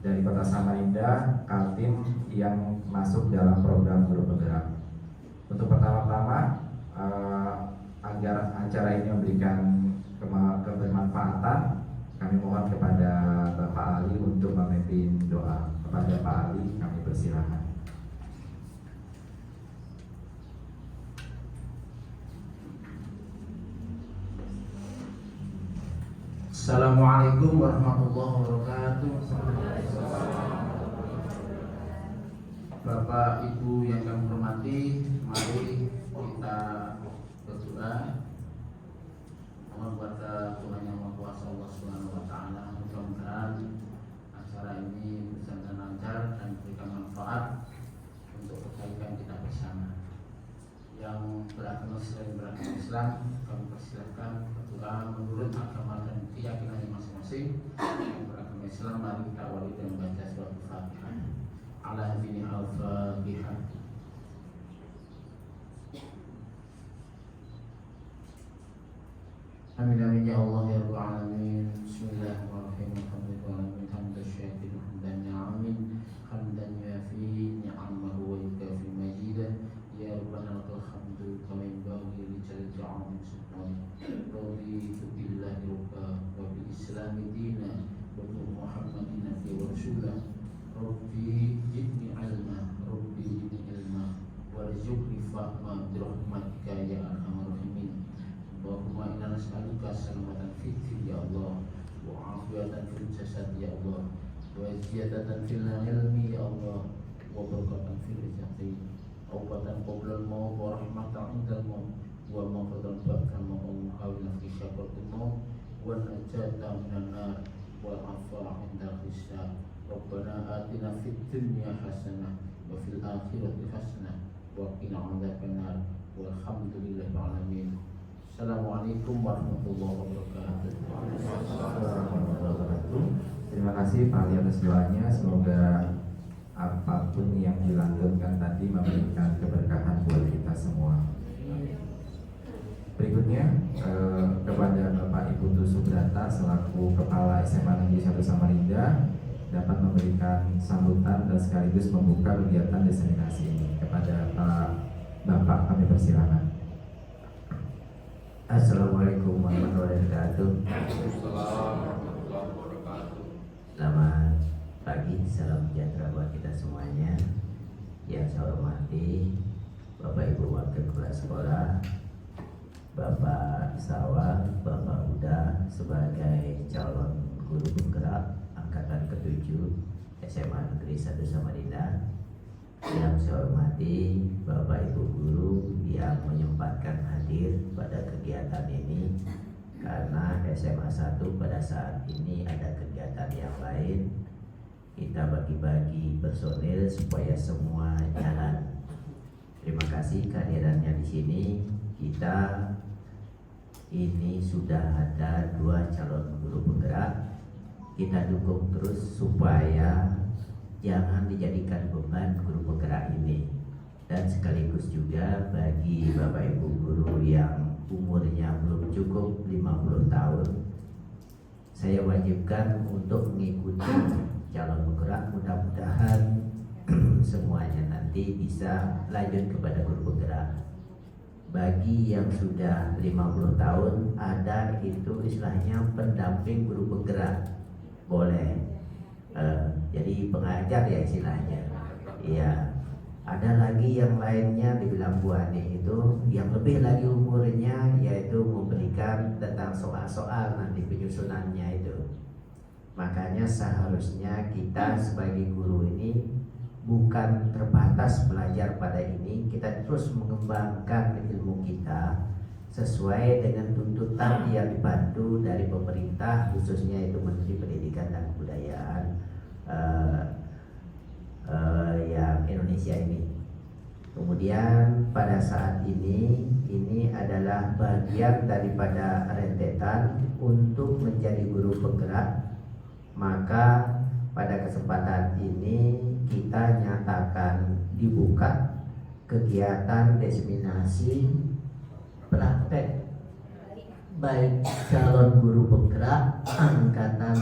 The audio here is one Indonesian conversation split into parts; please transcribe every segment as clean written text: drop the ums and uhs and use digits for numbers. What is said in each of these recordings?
dari Kota Samarinda, Kaltim yang masuk dalam program Guru Penggerak. Untuk pertama-tama, agar acara ini memberikan kebermanfaatan, kami mohon kepada Bapak Ali untuk memimpin doa. Kepada Pak Ali, kami persilahkan. Assalamualaikum warahmatullahi wabarakatuh. Bapak Ibu yang kami hormati, mari kita berdoa. Mohon kepada Tuhan Yang Maha Kuasa Allah Subhanahu wa taala, mudah-mudahan acara ini berjalan lancar dan memberikan manfaat untuk kebaikan kita bersama. Yang beragama selain beragama Islam, kami persilakan berdoa menurut agama dan keyakinannya masing-masing. Yang beragama Islam, mari kita awali dengan membaca surat Al-Fatihah. Ala hadini al-Fatihah. Amin amin ya Allah ya Rabbal alamin. Bismillahirrahmanirrahim. Alhamdulillahi hamdan syakiran hamdan ni'amin hamdan yafi ni'amahu wa yukafi majidah. Ya Rabbana lakal hamdu kama yanbaghi li jalali jalali subhanak. Raditu billahi rabba wa bil islami dina wa bi Muhammadin nabiyyan wa rasulah. Rabbi zidni ilma, Rabbi zidni ilma warzuqni fahma bi rahmatika ya arhamar rahimin. Allahumma inna nas'aluka salamatan fid din ya Allah, wa afiyatan fil jasad ya Allah, wa ziyadatan fil ilmi ya Allah, wa barakatan fil rizqi. Awbatan qoblal maut wa rahmatan indal maut wa maghfiratan ba'dal maut wa fi syaqatil maut wa najatan minan nar wa afa indal hisab. Rabbana atina fid dunya hasanah wa fil akhirati hasanah wa qina adzabannar. Walhamdulillahil alamin. Assalamualaikum warahmatullahi wabarakatuh. Terima kasih Pak Ali atas doanya. Semoga apapun yang dilantunkan tadi memberikan keberkahan buat kita semua. Berikutnya kepada Bapak Ibu Tu Subrata selaku Kepala SMA Negeri 1 Samarinda dapat memberikan sambutan dan sekaligus membuka kegiatan diseminasi ini. Kepada Pak Bapak kami persilakan. Assalamualaikum warahmatullahi wabarakatuh. Selamat pagi, salam sejahtera buat kita semuanya. Yang saya hormati Bapak Ibu Wakil Kepala Sekolah, Bapak Sawah, Bapak Huda sebagai calon guru penggerak angkatan ke-7 SMA Negeri 1 Samarinda. Yang saya hormati Bapak Ibu guru yang menyempatkan hadir pada kegiatan ini, karena SMA 1 pada saat ini ada kegiatan yang lain. Kita bagi-bagi personil supaya semua jalan. Terima kasih kehadirannya di sini. Kita ini sudah ada 2 calon guru penggerak. Kita dukung terus supaya jangan dijadikan beban guru penggerak ini. Dan sekaligus juga bagi Bapak Ibu guru yang umurnya belum cukup 50 tahun, saya wajibkan untuk mengikuti calon penggerak. Mudah-mudahan semuanya nanti bisa lanjut kepada guru penggerak. Bagi yang sudah 50 tahun, ada itu istilahnya pendamping guru penggerak, boleh jadi pengajar ya istilahnya. Iya. Ada lagi yang lainnya dibilang Bu Ani itu yang lebih lagi umurnya, yaitu memberikan tentang soal-soal nanti penyusunannya itu. Makanya seharusnya kita sebagai guru ini bukan terbatas belajar pada ini, kita terus mengembangkan ilmu kita sesuai dengan tuntutan yang dibantu dari pemerintah, khususnya itu Menteri Pendidikan dan Kebudayaan yang Indonesia ini. Kemudian pada saat ini adalah bagian daripada rentetan untuk menjadi guru penggerak. Maka pada kesempatan ini kita nyatakan dibuka kegiatan diseminasi praktek baik calon guru penggerak angkatan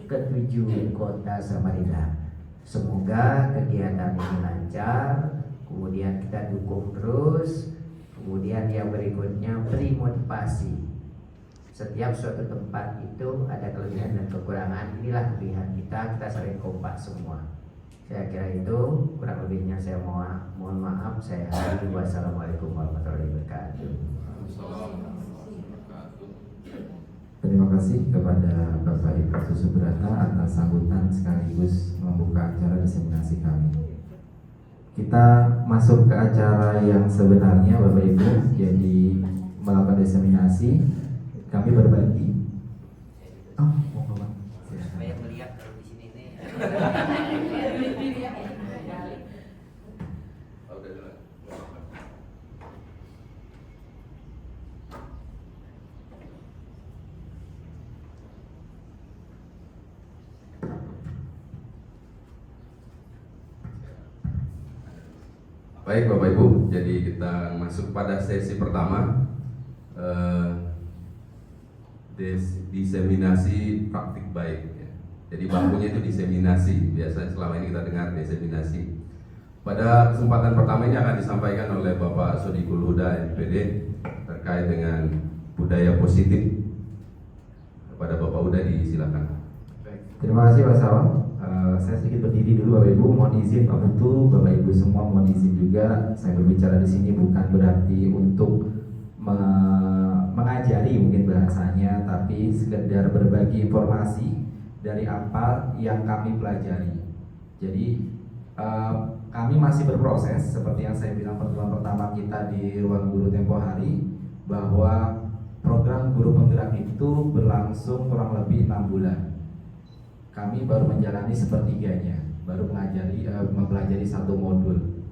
ke-7 Kota Samarinda. Semoga kegiatan ini lancar, kemudian kita dukung terus. Kemudian yang berikutnya beri motivasi. Setiap suatu tempat itu ada kelebihan dan kekurangan. Inilah kelebihan kita saling kompak semua. Saya kira itu, kurang lebihnya saya mohon maaf. Saya akhiri. Wassalamualaikum warahmatullahi wabarakatuh. Terima kasih kepada Bapak Ibtu Subrata atas sambutan sekaligus membuka acara diseminasi kami. Kita masuk ke acara yang sebenarnya Bapak Ibu, jadi melakukan diseminasi. Kami berbagi. Oh, mau ngomong? Supaya melihat kalau di sini nih. Baik Bapak Ibu, jadi kita masuk pada sesi pertama, diseminasi praktik baik ya. Jadi bangkunya itu diseminasi, biasanya selama ini kita dengar diseminasi. Pada kesempatan pertama ini akan disampaikan oleh Bapak Sodikul Huda MPD terkait dengan budaya positif. Kepada Bapak Huda disilakan. Terima kasih Pak Sawa. Saya sedikit berdiri dulu Bapak Ibu, mohon izin Pak Putu, Bapak Ibu semua mohon izin juga. Saya berbicara di sini bukan berarti untuk mengajari mungkin bahasanya, tapi sekedar berbagi informasi dari apa yang kami pelajari. Jadi kami masih berproses seperti yang saya bilang pertemuan pertama kita di ruang guru tempo hari, bahwa program guru penggerak itu berlangsung kurang lebih 6 bulan. Kami baru menjalani sepertiganya, baru mempelajari 1 modul.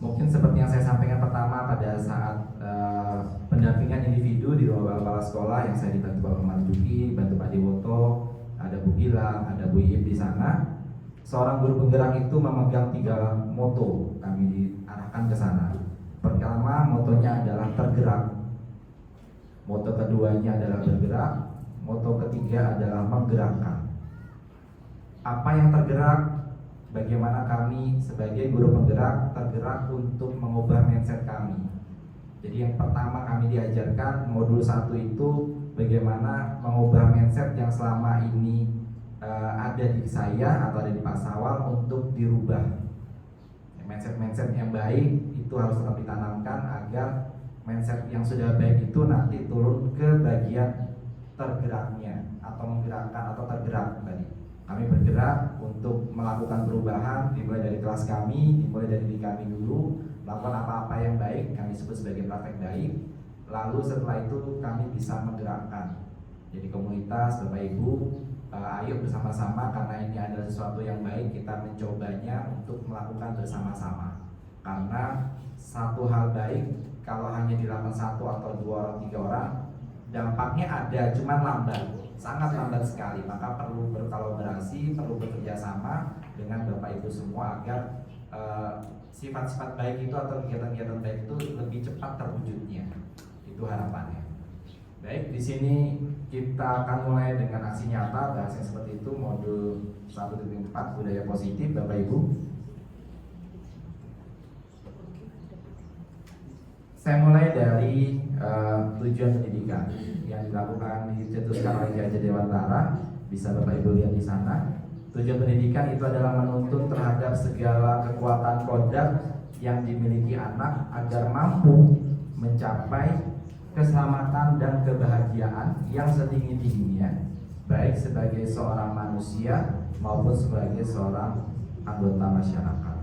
Mungkin seperti yang saya sampaikan pertama pada saat pendampingan individu di ruang kepala sekolah yang saya dibantu Pak Marjuki, bantu Pak Dewoto, ada Bu Gilang, ada Bu Ip di sana. Seorang guru penggerak itu memegang 3 moto, kami diarahkan ke sana. Pertama, motonya adalah tergerak. Moto keduanya adalah bergerak. Moto ketiga adalah menggerakkan. Apa yang tergerak? Bagaimana kami sebagai guru penggerak tergerak untuk mengubah mindset kami. Jadi yang pertama kami diajarkan modul 1 itu bagaimana mengubah mindset yang selama ini ada di saya atau ada di Pak Sawal untuk dirubah. Mindset-mindset yang baik itu harus tetap ditanamkan agar mindset yang sudah baik itu nanti turun ke bagian tergeraknya atau menggerakkan atau tergerak tadi. Kami bergerak untuk melakukan perubahan dimulai dari kelas kami, dimulai dari diri kami dulu, melakukan apa-apa yang baik, kami sebut sebagai praktek baik. Lalu setelah itu kami bisa menggerakkan. Jadi komunitas, Bapak Ibu, ayo bersama-sama karena ini adalah sesuatu yang baik, kita mencobanya untuk melakukan bersama-sama. Karena satu hal baik kalau hanya dilakukan 1 atau 2 orang, 3 orang, dampaknya ada, cuman lambat. Sangat lambat sekali, maka perlu berkolaborasi, perlu bekerja sama dengan Bapak Ibu semua agar sifat-sifat baik itu atau kegiatan-kegiatan baik itu lebih cepat terwujudnya. Itu harapannya. Baik, di sini kita akan mulai dengan aksi nyata, bahasa seperti itu, modul 1.4 budaya positif, Bapak Ibu. Saya mulai dari tujuan pendidikan yang dilakukan dicetuskan oleh Ki Hajar Dewantara, bisa Bapak Ibu lihat di sana. Tujuan pendidikan itu adalah menuntun terhadap segala kekuatan kodrat yang dimiliki anak agar mampu mencapai keselamatan dan kebahagiaan yang setinggi-tingginya, baik sebagai seorang manusia maupun sebagai seorang anggota masyarakat.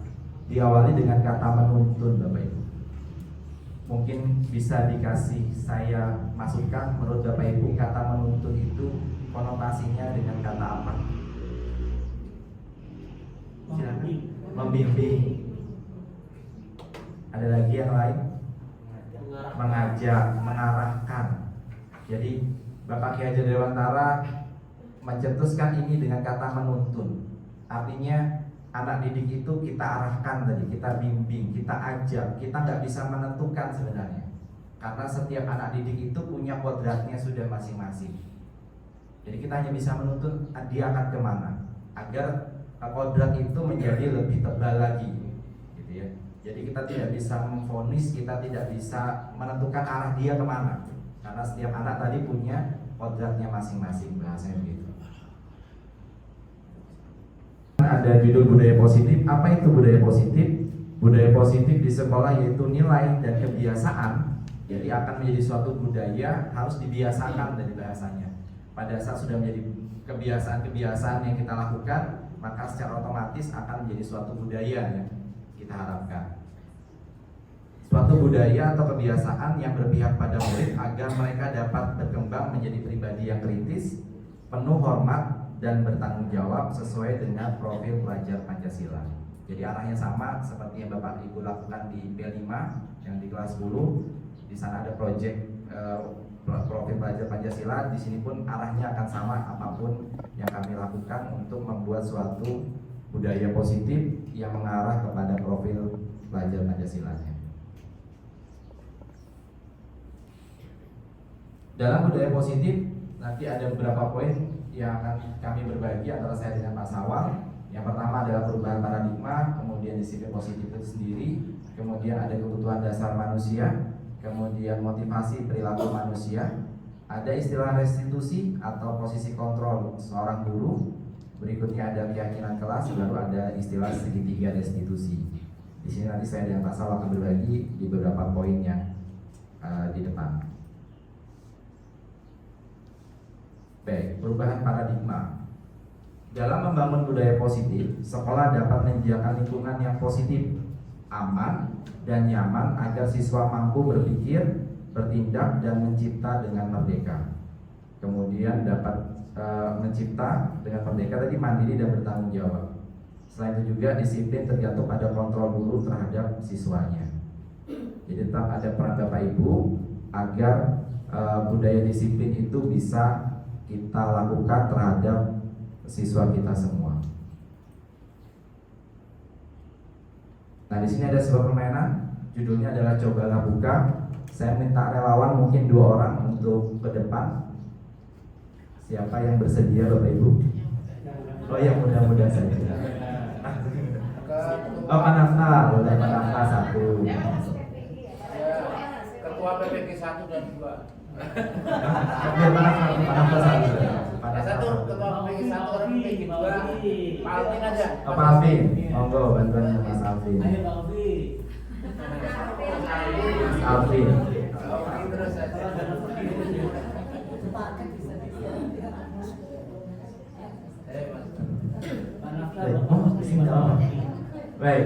Diawali dengan kata menuntun, Bapak Ibu. Mungkin bisa dikasih saya masukkan, menurut Bapak Ibu kata menuntun itu konotasinya dengan kata apa? Membimbing. Ada lagi yang lain? Mengajak, mengarahkan. Jadi Bapak Ki Hajar Dewantara mencetuskan ini dengan kata menuntun. Artinya anak didik itu kita arahkan tadi, kita bimbing, kita ajak. Kita nggak bisa menentukan sebenarnya, karena setiap anak didik itu punya kodratnya sudah masing-masing. Jadi kita hanya bisa menuntun dia akan kemana agar kodrat itu menjadi lebih tebal lagi, gitu ya. Jadi kita tidak bisa memvonis, kita tidak bisa menentukan arah dia kemana, karena setiap anak tadi punya kodratnya masing-masing, bahasanya begitu. Ada judul budaya positif. Apa itu budaya positif? Budaya positif di sekolah yaitu nilai dan kebiasaan. Jadi akan menjadi suatu budaya, harus dibiasakan dari bahasanya. Pada saat sudah menjadi kebiasaan-kebiasaan yang kita lakukan, maka secara otomatis akan menjadi suatu budaya yang kita harapkan. Suatu budaya atau kebiasaan yang berpihak pada murid agar mereka dapat berkembang menjadi pribadi yang kritis, penuh hormat dan bertanggung jawab sesuai dengan profil pelajar Pancasila. Jadi arahnya sama seperti yang Bapak Ibu lakukan di P5 yang di kelas 10. Di sana ada proyek profil pelajar Pancasila. Di sini pun arahnya akan sama, apapun yang kami lakukan untuk membuat suatu budaya positif yang mengarah kepada profil pelajar Pancasila-nya. Dalam budaya positif nanti ada beberapa poin yang akan kami berbagi antara saya dengan Pak Sawal. Yang pertama adalah perubahan paradigma, kemudian disiplin positif itu sendiri, kemudian ada kebutuhan dasar manusia, kemudian motivasi perilaku manusia, ada istilah restitusi atau posisi kontrol seorang guru, berikutnya ada keyakinan kelas, baru ada istilah segitiga restitusi. Di sini nanti saya dan Pak Sawal akan berbagi di beberapa poin yang di depan. Baik, perubahan paradigma. Dalam membangun budaya positif, sekolah dapat menyediakan lingkungan yang positif, aman, dan nyaman agar siswa mampu berpikir, bertindak, dan mencipta dengan merdeka. Kemudian dapat mencipta dengan merdeka tadi mandiri dan bertanggung jawab. Selain itu juga disiplin tergantung pada kontrol guru terhadap siswanya. Jadi tetap ada peran Bapak Ibu agar budaya disiplin itu bisa kita lakukan terhadap siswa kita semua. Nah, di sini ada sebuah permainan, judulnya adalah Cobalah Buka. Saya minta relawan mungkin 2 orang untuk ke depan. Siapa yang bersedia, Bapak Ibu? Oh, yang mudah-mudah saja. Oh, Pak Nafta, boleh Pak Nafta 1. Ketua PPK 1 dan 2. Biar Pak Nafta 1. Satu ketua PPK 1 orang PPK 2. Pak Alvin aja. Oh, Pak Alvin, monggo bantuan Mas Alvin. Ayo Pak Alvin. Mas Alvin. Terus aja. Baik,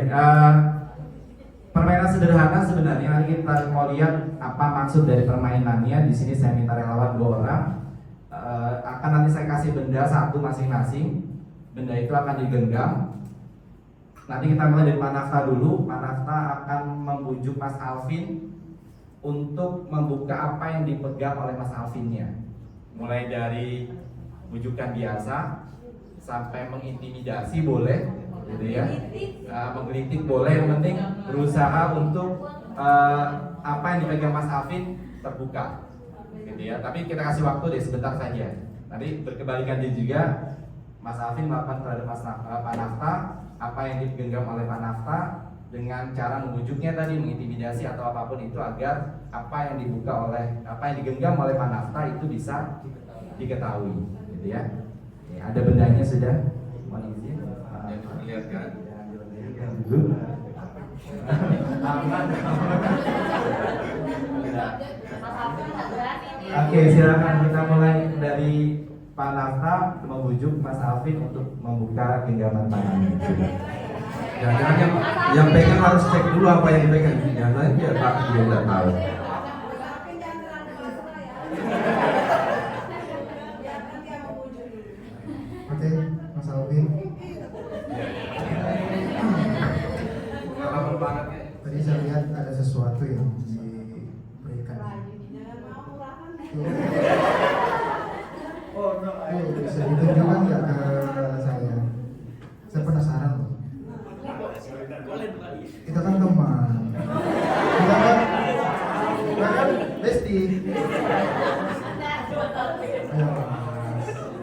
permainan sederhana sebenarnya. Nanti kita mau lihat apa maksud dari permainannya. Di sini saya minta relawan 2 orang. Akan nanti saya kasih benda 1 masing-masing. Benda itu akan digenggam. Nanti kita mulai dari Pak Nafta dulu. Pak Nafta akan membujuk Mas Alvin untuk membuka apa yang dipegang oleh Mas Alvinnya. Mulai dari bujukan biasa sampai mengintimidasi boleh, gitu ya. Menggelitik boleh, yang penting berusaha untuk apa yang dipegang Mas Alvin terbuka, gitu ya. Tapi kita kasih waktu deh sebentar saja. Nanti berkebalikan dia juga, Mas Alvin melakukan terhadap Pak Nafta apa yang digenggam oleh Pak Nafta dengan cara membujuknya tadi, mengintimidasi atau apapun itu agar apa yang dibuka oleh apa yang digenggam oleh Pak Nafta itu bisa diketahui, gitu ya. Ada bendanya sudah, mohon izin. Yang diperlihatkan. Oke, silakan kita mulai dari Pak Nafta membujuk Mas Alvin untuk membuka genggaman tangannya. Jangan yang pegang harus cek dulu apa yang dipegang. Jangan biar Pak dia nggak tahu. Oke, Mas Alvin. Kalau banget ya. Tadi saya lihat ada sesuatu yang diberikan. Bisa ditunjukkan nggak ke saya? Saya penasaran loh. Kita kan teman. Kita kan besti. Ayo, Mas.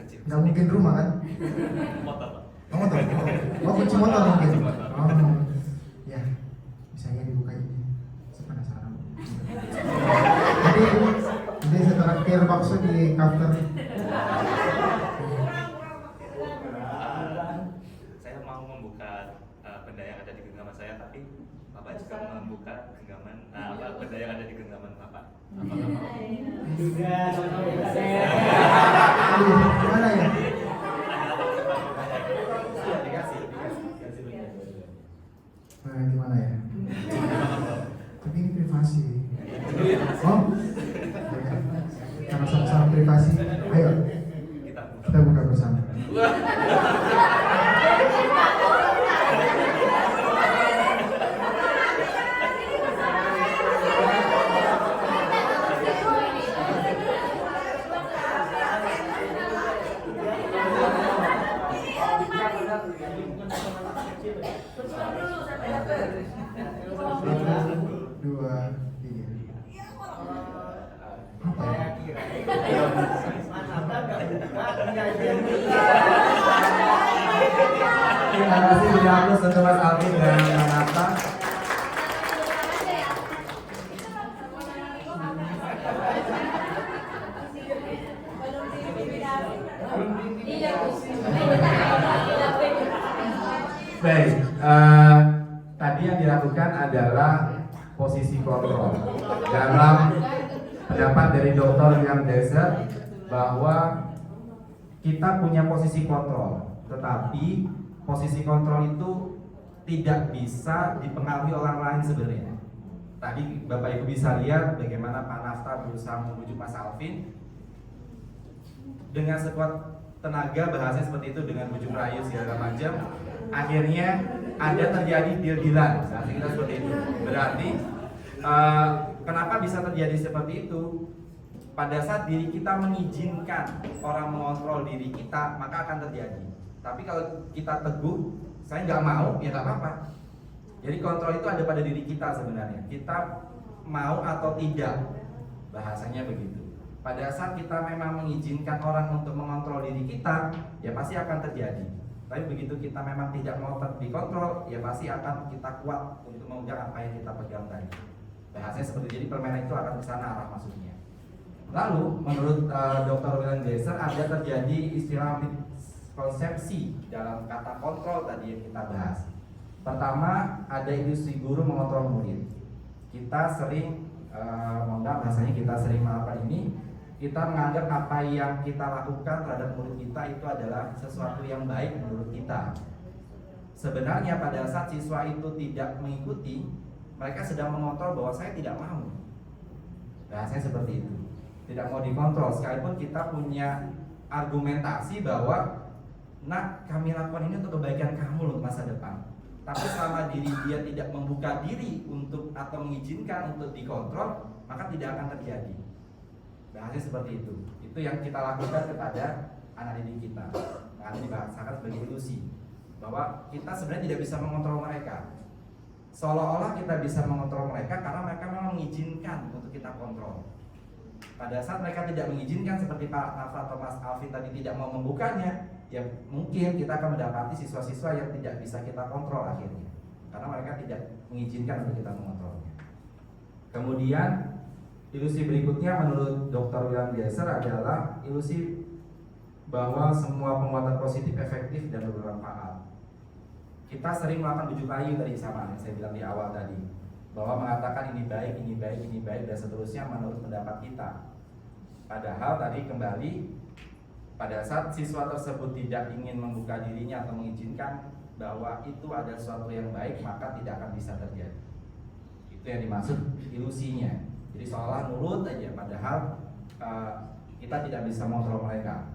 kecil. Nggak mungkin rumah kan? Motor, Pak. Oh, motor. Oh, kunci motor mungkin. Kunci motor. Oh, ya. Bisa ya dibuka ini. Saya penasaran. Jadi setelah kira bakso di counter. Saya mau membuka benda yang ada di genggaman saya, tapi Bapak juga membuka genggaman benda yang ada di genggaman Bapak. Apakah mau? Aduh, gimana ya? Gimana ya? Tapi ini privasi. Oh, karena sama-sama privasi. Ayo, kita buka bersama. Dua, tiga. Apa ya? Terima kasih diaplus untuk Mas Alvin dan Mbak Nata. Baik, tadi yang dilakukan adalah posisi kontrol dalam pendapat dari Dr. William Deser bahwa kita punya posisi kontrol, tetapi posisi kontrol itu tidak bisa dipengaruhi orang lain sebenarnya. Tadi Bapak Ibu bisa lihat bagaimana Pak Nafta berusaha membujuk Mas Alvin dengan sekuat tenaga, bahasanya seperti itu, dengan bujuk rayu segala macam. Akhirnya ada terjadi deal-dealan, kita seperti itu. Berarti kenapa bisa terjadi seperti itu? Pada saat diri kita mengizinkan orang mengontrol diri kita, maka akan terjadi. Tapi kalau kita teguh, saya nggak mau, ya nggak apa-apa. Jadi kontrol itu ada pada diri kita sebenarnya. Kita mau atau tidak, bahasanya begitu. Pada saat kita memang mengizinkan orang untuk mengontrol diri kita, ya pasti akan terjadi. Tapi begitu kita memang tidak mau dikontrol, ya pasti akan kita kuat untuk memegang apa yang kita pegang tadi. Bahasanya seperti itu. Jadi permainan itu akan ke sana arah maksudnya. Lalu menurut Dr. William Deser ada terjadi istilah konsepsi dalam kata kontrol tadi yang kita bahas. Pertama, ada ilusi guru mengontrol murid. Kita sering, mohon maaf bahasanya, kita sering melakukan ini. Kita menganggap apa yang kita lakukan terhadap murid kita itu adalah sesuatu yang baik menurut kita. Sebenarnya pada saat siswa itu tidak mengikuti, mereka sedang mengontrol bahwa saya tidak mau. Bahasanya seperti itu. Tidak mau dikontrol, sekalipun kita punya argumentasi bahwa nak, kami lakukan ini untuk kebaikan kamu untuk masa depan. Tapi selama diri dia tidak membuka diri untuk atau mengizinkan untuk dikontrol, maka tidak akan terjadi. Bahasanya seperti itu. Itu yang kita lakukan kepada anak didik kita. Nah, dibahasakan sebagai ilusi bahwa kita sebenarnya tidak bisa mengontrol mereka. Seolah-olah kita bisa mengontrol mereka karena mereka memang mengizinkan untuk kita kontrol. Pada saat mereka tidak mengizinkan, seperti Pak Nafra atau Mas Alvin tadi tidak mau membukanya, ya mungkin kita akan mendapati siswa-siswa yang tidak bisa kita kontrol akhirnya, karena mereka tidak mengizinkan untuk kita mengontrolnya. Kemudian ilusi berikutnya menurut Dr. William Deser adalah ilusi bahwa semua penguatan positif efektif dan bermanfaat. Kita sering melakukan bujuk rayu tadi, sama yang saya bilang di awal tadi, bahwa mengatakan ini baik, ini baik, ini baik, dan seterusnya menurut pendapat kita. Padahal tadi kembali, pada saat siswa tersebut tidak ingin membuka dirinya atau mengizinkan bahwa itu ada sesuatu yang baik, maka tidak akan bisa terjadi. Itu yang dimaksud ilusinya. Jadi seolah nurut aja, padahal kita tidak bisa mengontrol mereka.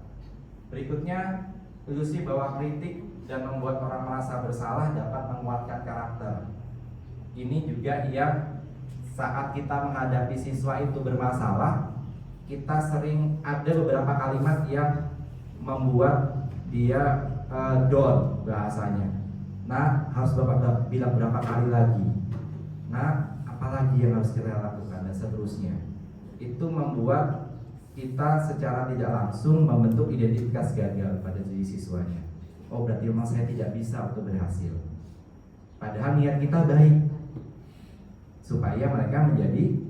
Berikutnya, ilusi bahwa kritik dan membuat orang merasa bersalah dapat menguatkan karakter. Ini juga yang saat kita menghadapi siswa itu bermasalah, kita sering ada beberapa kalimat yang membuat dia down bahasanya. Nah, harus Bapak bilang berapa kali lagi. Nah, apalagi yang harus kita lakukan dan seterusnya. Itu membuat kita secara tidak langsung membentuk identitas gagal pada diri siswanya. Oh, berarti memang saya tidak bisa untuk berhasil. Padahal niat kita baik, supaya mereka menjadi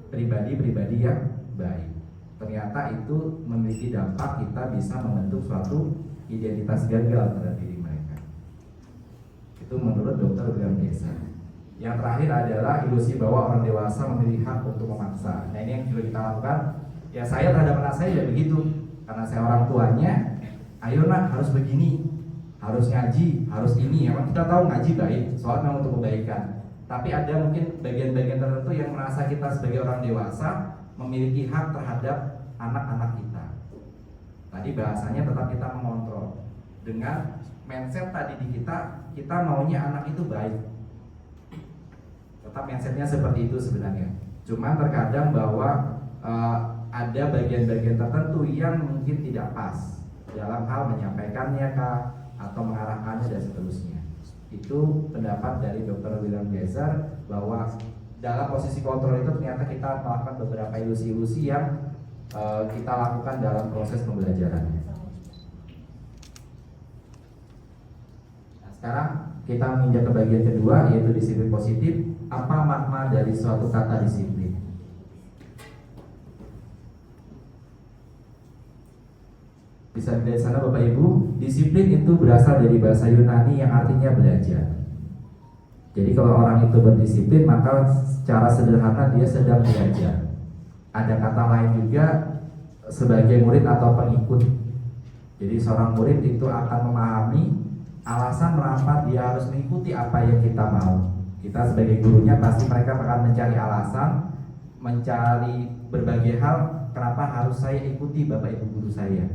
pribadi-pribadi yang baik. Ternyata itu memiliki dampak, kita bisa membentuk suatu identitas gagal pada diri mereka. Itu menurut Dr. William Geiser. Yang terakhir adalah ilusi bahwa orang dewasa memiliki hak untuk memaksa. Nah, ini yang juga kita lakukan. Ya, saya terhadap anak saya ya begitu. Karena saya orang tuanya, ayo nak harus begini, harus ngaji, harus ini. Emang kita tahu ngaji baik, soal memang untuk kebaikan. Tapi ada mungkin bagian-bagian tertentu yang merasa kita sebagai orang dewasa memiliki hak terhadap anak-anak kita. Tadi bahasanya tetap kita mengontrol. Dengan mindset tadi di kita maunya anak itu baik. Tetap mindsetnya seperti itu sebenarnya. Cuma terkadang bahwa ada bagian-bagian tertentu yang mungkin tidak pas dalam hal menyampaikannya kah, atau mengarahkannya dan seterusnya. Itu pendapat dari Dr. William Geiser bahwa dalam posisi kontrol itu ternyata kita melakukan beberapa ilusi-ilusi yang kita lakukan dalam proses pembelajaran. Nah, sekarang kita menginjak ke bagian kedua, yaitu disiplin positif. Apa makna dari suatu kata disiplin? Bisa dari sana Bapak Ibu, disiplin itu berasal dari bahasa Yunani yang artinya belajar. Jadi kalau orang itu berdisiplin, maka secara sederhana dia sedang belajar. Ada kata lain juga sebagai murid atau pengikut. Jadi seorang murid itu akan memahami alasan mengapa dia harus mengikuti apa yang kita mau. Kita sebagai gurunya pasti mereka akan mencari alasan, mencari berbagai hal kenapa harus saya ikuti Bapak Ibu guru saya.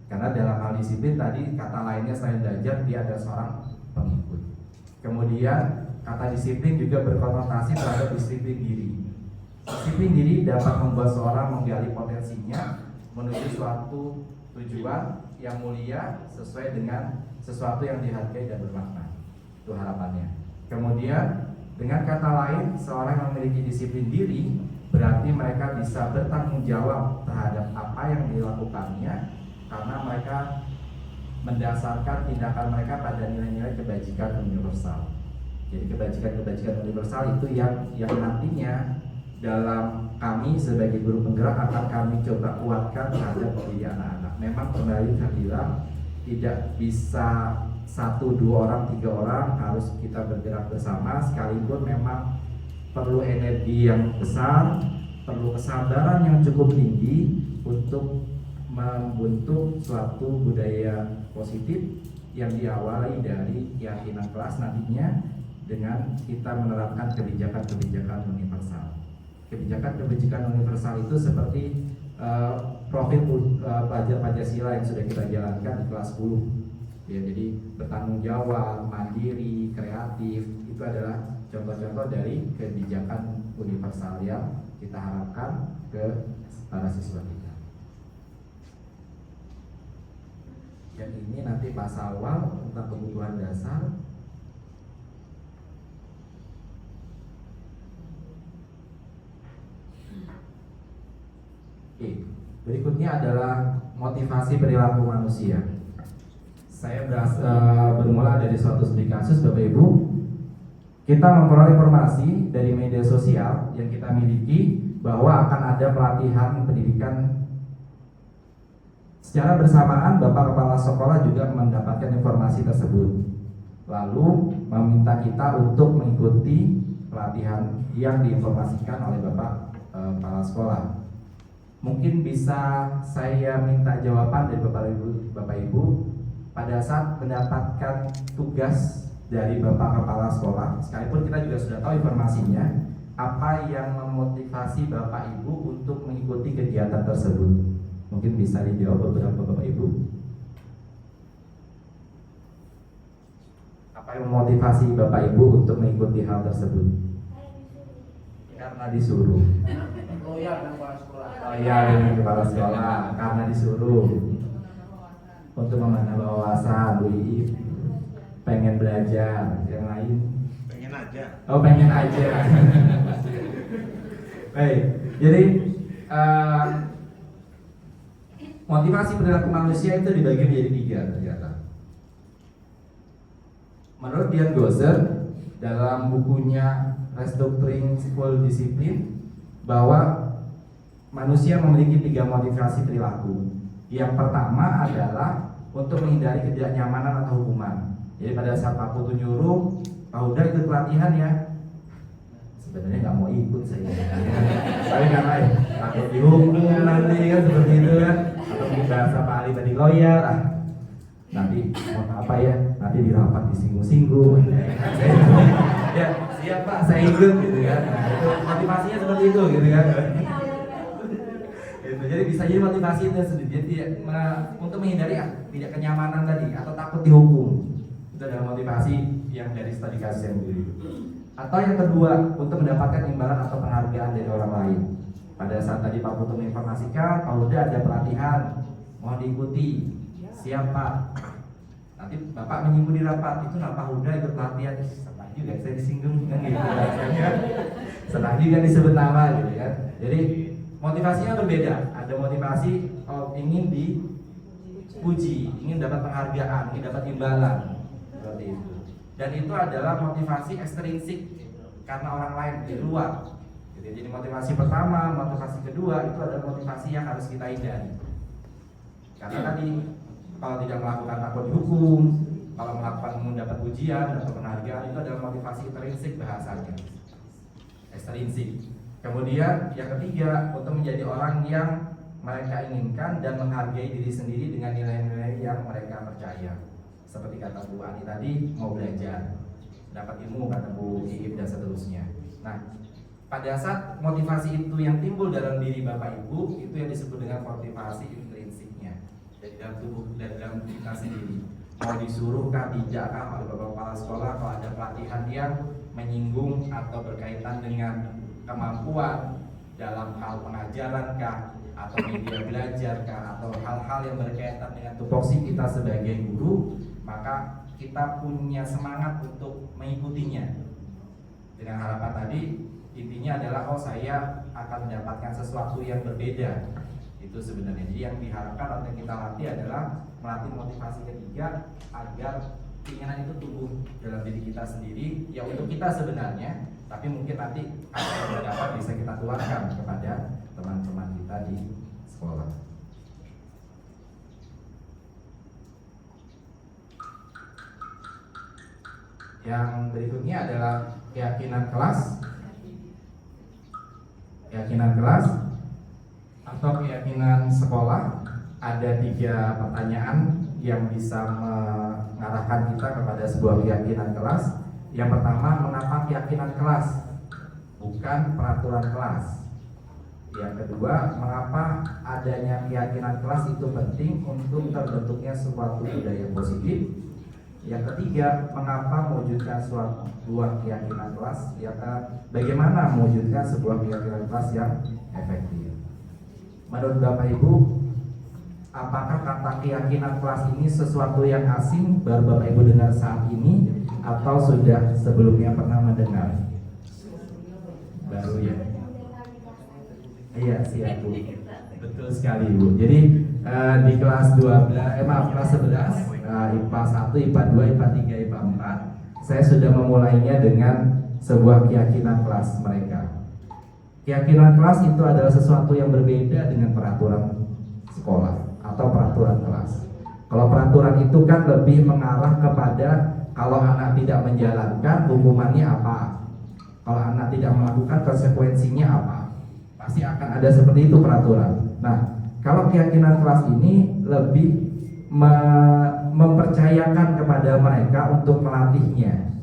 Karena dalam hal disiplin tadi kata lainnya selain belajar, dia adalah seorang pengikut. Kemudian kata disiplin juga berkonotasi terhadap disiplin diri. Disiplin diri dapat membuat seorang menggali potensinya menuju suatu tujuan yang mulia sesuai dengan sesuatu yang dihargai dan bermakna. Itu harapannya. Kemudian dengan kata lain, seorang yang memiliki disiplin diri berarti mereka bisa bertanggung jawab terhadap apa yang dilakukannya, karena mereka mendasarkan tindakan mereka pada nilai-nilai kebajikan universal. Jadi kebajikan universal itu yang nantinya dalam kami sebagai guru penggerak akan kami coba kuatkan terhadap pendidik anak-anak. Memang kembali saya bilang tidak bisa 1, 2 orang, 3 orang, harus kita bergerak bersama. Sekalipun memang perlu energi yang besar, perlu kesabaran yang cukup tinggi untuk membentuk suatu budaya positif yang diawali dari keyakinan kelas nantinya dengan kita menerapkan kebijakan-kebijakan universal. Kebijakan-kebijakan universal itu seperti profil pelajar Pancasila yang sudah kita jalankan di kelas 10. Ya, jadi bertanggung jawab, mandiri, kreatif, itu adalah contoh-contoh dari kebijakan universal yang kita harapkan ke para siswa kita. Yang ini nanti pas awal tentang kebutuhan dasar. Oke, berikutnya adalah motivasi perilaku manusia. Saya bermula dari suatu studi kasus, Bapak Ibu. Kita memperoleh informasi dari media sosial yang kita miliki bahwa akan ada pelatihan pendidikan. Secara bersamaan, Bapak Kepala Sekolah juga mendapatkan informasi tersebut, lalu meminta kita untuk mengikuti pelatihan yang diinformasikan oleh Bapak Kepala Sekolah. Mungkin bisa saya minta jawaban dari Bapak Ibu pada saat mendapatkan tugas dari Bapak Kepala Sekolah, sekalipun kita juga sudah tahu informasinya, apa yang memotivasi Bapak Ibu untuk mengikuti kegiatan tersebut? Mungkin bisa dijawab beberapa Bapak Ibu. Apa yang memotivasi Bapak Ibu untuk mengikuti hal tersebut? Karena disuruh. Oh iya, dengan kepala sekolah. Karena disuruh. Untuk menambah wawasan, Bu Iip. Pengen belajar, yang lain? Pengen aja. Oh, pengen aja. Baik, jadi motivasi perilaku manusia itu dibagi menjadi 3 ternyata. Menurut Dian Gozer dalam bukunya Restructuring School Discipline, bahwa manusia memiliki 3 motivasi perilaku. Yang pertama adalah untuk menghindari ketidaknyamanan atau hukuman. Jadi pada saat Pak Putu nyuruh, Pak Huda ikut pelatihan ya, sebenarnya nggak mau ikut saya, tapi karena takut dihukum nanti kan seperti itu kan, atau mungkin bahasa Pak Ali tadi lawyer, nanti mau apa ya, nanti di rapat disinggung-singgung, ya siap Pak saya ikut gitu kan. Nah, itu motivasinya seperti itu gitu kan. Gitu. Jadi bisa jadi motivasi itu sendiri, jadi untuk menghindari tidak kenyamanan tadi atau takut dihukum. Itu adalah motivasi yang dari studi kasus yang dulu. Atau yang kedua, untuk mendapatkan imbalan atau penghargaan dari orang lain. Pada saat tadi Pak Putu menginformasikan, kalau udah ada pelatihan, mau diikuti, siap Pak. Nanti Bapak menyinggung di rapat, itu kenapa udah ikut pelatihan? Senang juga saya disinggung kan gitu. Senang juga disebut nama gitu kan. Jadi motivasinya berbeda. Ada motivasi ingin dipuji, ingin dapat penghargaan, ingin dapat imbalan, seperti itu. Dan itu adalah motivasi ekstrinsik karena orang lain di luar. Jadi motivasi pertama, motivasi kedua itu adalah motivasi yang harus kita hindari. Karena tadi kalau tidak melakukan takut dihukum, kalau melakukan mendapat pujian atau penghargaan, itu adalah motivasi intrinsik bahasanya, ekstrinsik. Kemudian yang ketiga, untuk menjadi orang yang mereka inginkan dan menghargai diri sendiri dengan nilai-nilai yang mereka percaya. Seperti kata Bu Ani tadi, mau belajar, dapat ilmu, kata Bu Iib dan seterusnya. Nah, pada saat motivasi itu yang timbul dalam diri Bapak Ibu, itu yang disebut dengan motivasi intrinsiknya dari dalam tubuh dan dalam kita sendiri. Mau disuruhkah, tidakkah oleh Bapak Kepala Sekolah kalau ada pelatihan yang menyinggung atau berkaitan dengan kemampuan dalam hal pengajaran kah, atau media belajar kah, atau hal-hal yang berkaitan dengan tupoksi kita sebagai guru, maka kita punya semangat untuk mengikutinya. Dengan harapan tadi, intinya adalah saya akan mendapatkan sesuatu yang berbeda. Itu sebenarnya. Jadi yang diharapkan atau yang kita latih adalah melatih motivasi ketiga agar keinginan itu tumbuh dalam diri kita sendiri, ya untuk kita sebenarnya, tapi mungkin nanti apa yang dapat bisa kita tularkan kepada teman-teman kita di sekolah. Yang berikutnya adalah keyakinan kelas. Keyakinan kelas atau keyakinan sekolah. Ada 3 pertanyaan yang bisa mengarahkan kita kepada sebuah keyakinan kelas. Yang pertama, mengapa keyakinan kelas, bukan peraturan kelas? Yang kedua, mengapa adanya keyakinan kelas itu penting untuk terbentuknya suatu budaya positif? Yang ketiga, mengapa mewujudkan sebuah keyakinan kelas? Bagaimana mewujudkan sebuah keyakinan kelas yang efektif? Menurut Bapak Ibu, apakah kata keyakinan kelas ini sesuatu yang asing baru Bapak Ibu dengar saat ini, atau sudah sebelumnya pernah mendengar? Baru ya? Iya, siap Bu. Betul sekali Bu. Jadi di kelas 12, kelas 11, IPA 1, IPA 2, IPA 3, IPA 4, saya sudah memulainya dengan sebuah keyakinan kelas mereka. Keyakinan kelas itu adalah sesuatu yang berbeda dengan peraturan sekolah atau peraturan kelas. Kalau peraturan itu kan lebih mengarah kepada kalau anak tidak menjalankan hukumannya apa, kalau anak tidak melakukan konsekuensinya apa. Pasti akan ada seperti itu peraturan. Nah, kalau keyakinan kelas ini lebih mempercayakan kepada mereka untuk melatihnya,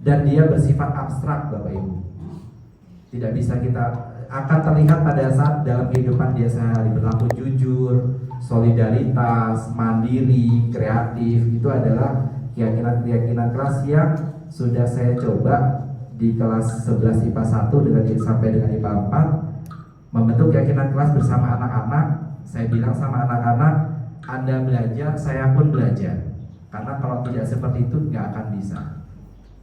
dan dia bersifat abstrak Bapak Ibu. Tidak bisa kita akan terlihat pada saat dalam kehidupan dia sehari, berlaku jujur, solidaritas, mandiri, kreatif. Itu adalah keyakinan kelas yang sudah saya coba di kelas 11 IPA 1 sampai dengan IPA 4, membentuk keyakinan kelas bersama anak-anak. Saya bilang sama anak-anak, Anda belajar, saya pun belajar. Karena kalau tidak seperti itu nggak akan bisa.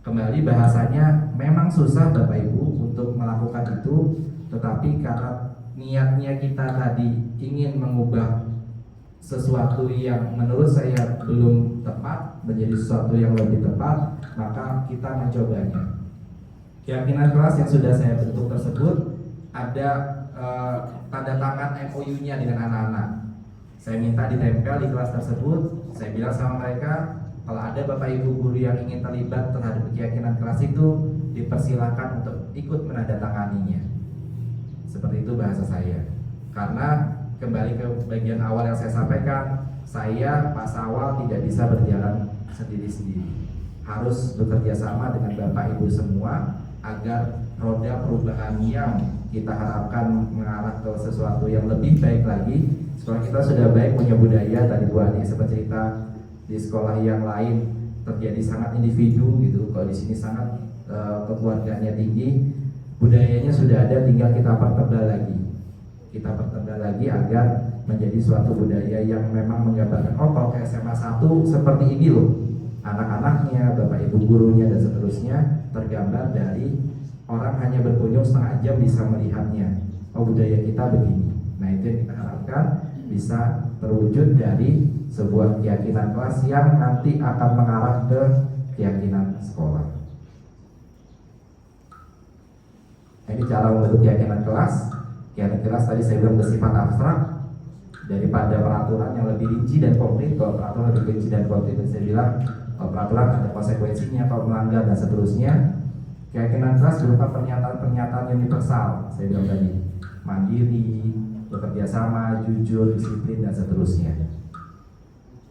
Kembali bahasanya memang susah Bapak Ibu untuk melakukan itu, tetapi karena niatnya kita tadi ingin mengubah sesuatu yang menurut saya belum tepat menjadi sesuatu yang lebih tepat, maka kita mencobanya. Keyakinan kelas yang sudah saya bentuk tersebut ada tanda tangan MOU-nya dengan anak-anak. Saya minta ditempel di kelas tersebut. Saya bilang sama mereka, kalau ada bapak ibu guru yang ingin terlibat terhadap keyakinan kelas itu, dipersilakan untuk ikut menandatanganinya. Seperti itu bahasa saya. Karena kembali ke bagian awal yang saya sampaikan, saya Pak Sawal tidak bisa berjalan sendiri-sendiri. Harus bekerja sama dengan bapak ibu semua agar roda perubahan yang kita harapkan mengarah ke sesuatu yang lebih baik lagi. Sekolah kita sudah baik punya budaya, tadi Bu Ani sempat cerita di sekolah yang lain terjadi sangat individu gitu. Kalau di sini sangat kekeluargaannya tinggi, budayanya sudah ada, tinggal kita pertegas lagi. Kita pertegas lagi agar menjadi suatu budaya yang memang menggambarkan, oh kalau ke SMA 1 seperti ini loh, anak-anaknya, bapak ibu gurunya dan seterusnya tergambar dari orang hanya berkunjung setengah jam bisa melihatnya. Oh budaya kita begini. Nah itu yang kita harapkan bisa terwujud dari sebuah keyakinan kelas yang nanti akan mengarah ke keyakinan sekolah. Ini cara membentuk keyakinan kelas. Keyakinan kelas tadi saya bilang bersifat abstrak daripada peraturan yang lebih rinci dan konkret. Kalau peraturan lebih rinci dan konkret, saya bilang kalau peraturan ada konsekuensinya kalau melanggar dan seterusnya. Keyakinan kelas berupa pernyataan-pernyataan yang universal. Saya bilang tadi, mandiri, bekerja sama, jujur, disiplin dan seterusnya.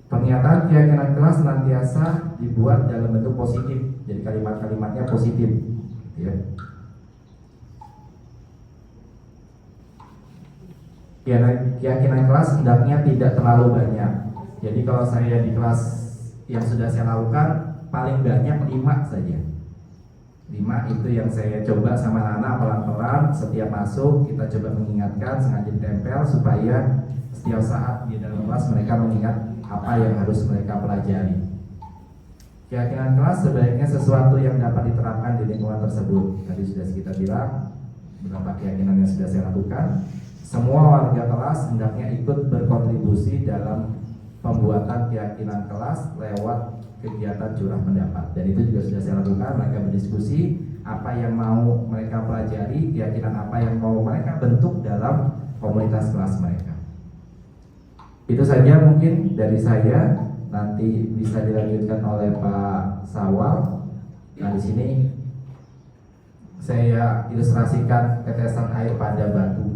Pernyataan keyakinan kelas senantiasa dibuat dalam bentuk positif, jadi kalimat-kalimatnya positif, ya. Keyakinan kelas hendaknya tidak terlalu banyak. Jadi kalau saya di kelas yang sudah saya lakukan paling banyak 5 saja. 5 itu yang saya coba sama anak pelan-pelan. Setiap masuk kita coba mengingatkan, sengaja ditempel supaya setiap saat di dalam kelas mereka mengingat apa yang harus mereka pelajari. Keyakinan kelas sebaiknya sesuatu yang dapat diterapkan di lingkungan tersebut. Tadi sudah kita bilang beberapa keyakinan yang sudah saya lakukan. Semua warga kelas hendaknya ikut berkontribusi dalam pembuatan keyakinan kelas lewat kegiatan curah pendapat, dan itu juga sudah saya lakukan. Mereka berdiskusi apa yang mau mereka pelajari, keyakinan apa yang mau mereka bentuk dalam komunitas kelas mereka. Itu saja mungkin dari saya, nanti bisa dilanjutkan oleh Pak Sawal. Nah di sini saya ilustrasikan tetesan air pada batu.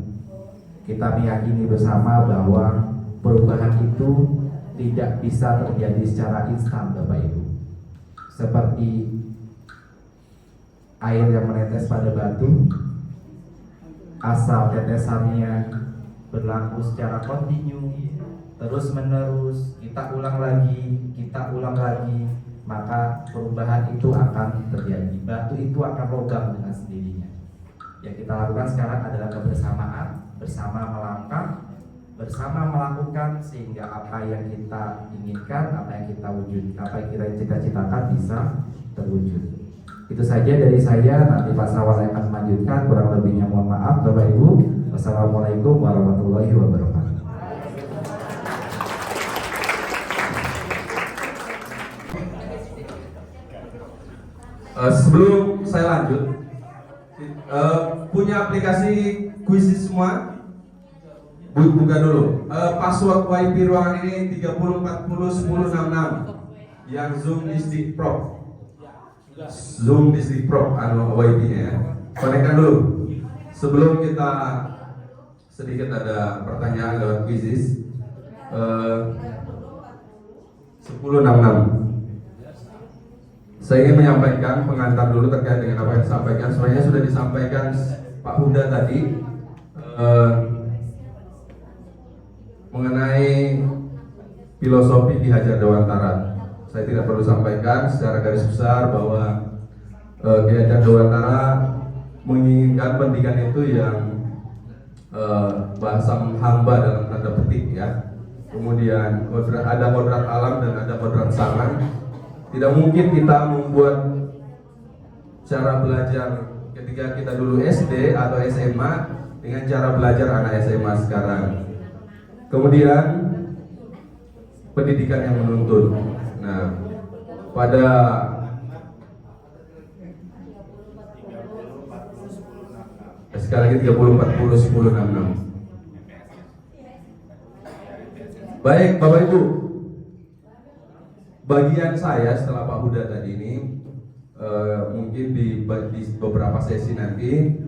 Kita meyakini bersama bahwa perubahan itu tidak bisa terjadi secara instan, Bapak Ibu. Seperti air yang menetes pada batu, asal tetesannya berlaku secara kontinu, terus menerus, kita ulang lagi, maka perubahan itu akan terjadi. Batu itu akan logam dengan sendirinya. Yang kita lakukan sekarang adalah kebersamaan, bersama melangkah, bersama melakukan, sehingga apa yang kita inginkan, apa yang kita wujud, apa yang kita cita-citakan bisa terwujud. Itu saja dari saya. Nanti Pak Sawal akan melanjutkan. Kurang lebihnya mohon maaf Bapak Ibu. Wassalamualaikum warahmatullahi wabarakatuh. Sebelum saya lanjut, punya aplikasi kuisis semua? Buka dulu. Password WiFi ruangan ini 30401066 yang Zoom District Pro. Zoom District Pro WiFi-nya ya. Konekkan dulu. Sebelum kita sedikit ada pertanyaan lewat kuisis 1066. Saya ingin menyampaikan pengantar dulu terkait dengan apa yang disampaikan. Sebenarnya sudah disampaikan Pak Huda tadi mengenai filosofi Ki Hajar Dewantara. Saya tidak perlu sampaikan secara garis besar bahwa Ki Hajar Dewantara menginginkan pendidikan itu yang bahasa menghamba dalam tanda petik ya. Kemudian ada kodrat alam dan ada kodrat zaman. Tidak mungkin kita membuat cara belajar ketika kita dulu SD atau SMA dengan cara belajar anak SMA sekarang. Kemudian pendidikan yang menuntun. Nah, pada sekali lagi 30 40 10 66. Baik Bapak Ibu, bagian saya setelah Pak Huda tadi ini mungkin di beberapa sesi nanti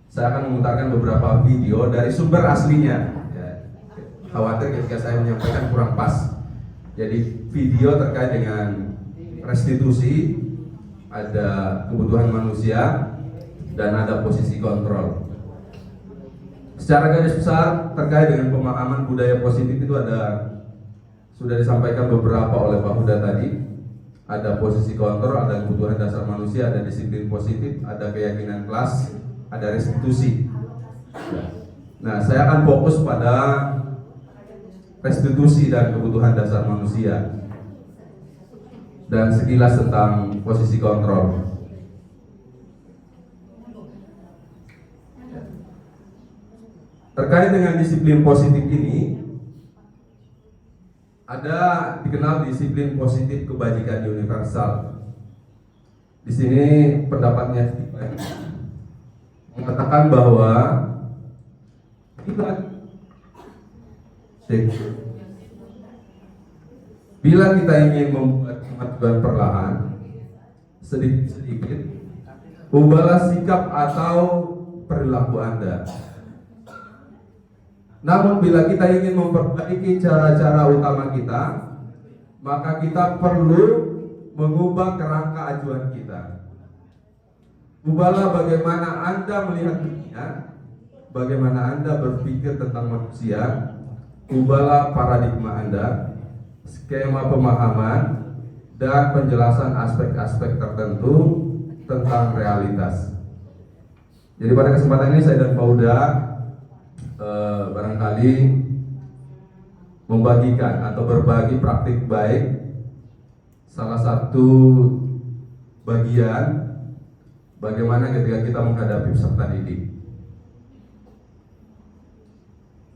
saya akan memutarkan beberapa video dari sumber aslinya. Ya, khawatir ketika saya menyampaikan kurang pas. Jadi video terkait dengan restitusi, ada kebutuhan manusia, dan ada posisi kontrol. Secara garis besar terkait dengan pemahaman budaya positif itu ada, sudah disampaikan beberapa oleh Pak Huda tadi. Ada posisi kontrol, ada kebutuhan dasar manusia, ada disiplin positif, ada keyakinan kelas, ada restitusi. Nah, saya akan fokus pada restitusi dan kebutuhan dasar manusia dan sekilas tentang posisi kontrol. Terkait dengan disiplin positif ini, ada dikenal disiplin positif kebajikan universal. Di sini pendapatnya mengatakan bahwa bila kita ingin membuat kemajuan perlahan, sedikit-sedikit, ubahlah sikap atau perilaku Anda. Namun bila kita ingin memperbaiki cara-cara utama kita, maka kita perlu mengubah kerangka acuan kita. Ubahlah bagaimana Anda melihat dunia, bagaimana Anda berpikir tentang manusia. Ubahlah paradigma Anda, skema pemahaman, dan penjelasan aspek-aspek tertentu tentang realitas. Jadi pada kesempatan ini saya dan Pak Huda barangkali membagikan atau berbagi praktik baik. Salah satu bagian bagaimana ketika kita menghadapi peserta didik.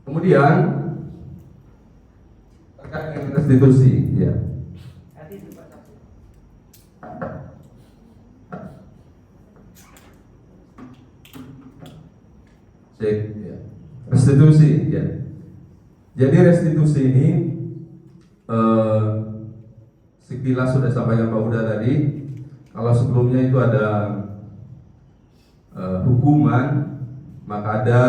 Kemudian terkait dengan restitusi, ya. Cek, ya. Restitusi, ya. Jadi restitusi ini sekilas sudah sampaikan Pak Huda tadi. Kalau sebelumnya itu ada hukuman, maka ada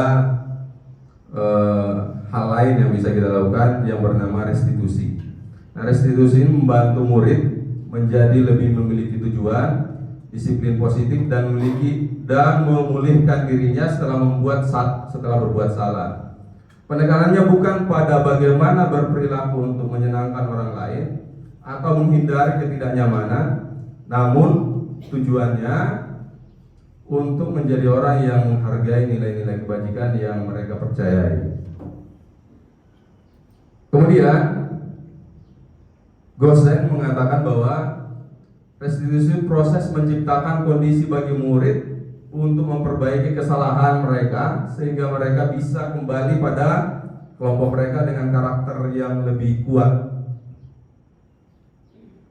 hal lain yang bisa kita lakukan yang bernama restitusi. Nah, restitusi ini membantu murid menjadi lebih memiliki tujuan, disiplin positif, dan memulihkan dirinya setelah berbuat salah. Penekanannya bukan pada bagaimana berperilaku untuk menyenangkan orang lain atau menghindari ketidaknyamanan, namun tujuannya untuk menjadi orang yang menghargai nilai-nilai kebajikan yang mereka percayai. Kemudian Gosen mengatakan bahwa restitusi proses menciptakan kondisi bagi murid untuk memperbaiki kesalahan mereka sehingga mereka bisa kembali pada kelompok mereka dengan karakter yang lebih kuat.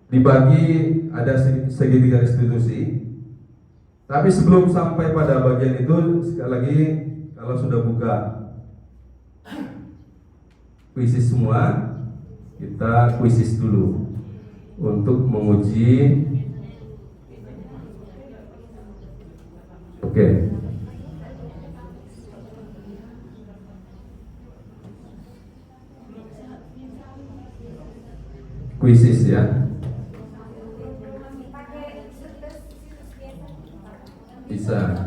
Dibagi ada segitiga restitusi. Tapi sebelum sampai pada bagian itu, sekali lagi kalau sudah buka kuisis semua, kita kuisis dulu untuk menguji. Oke. Kuisis ya. Bisa.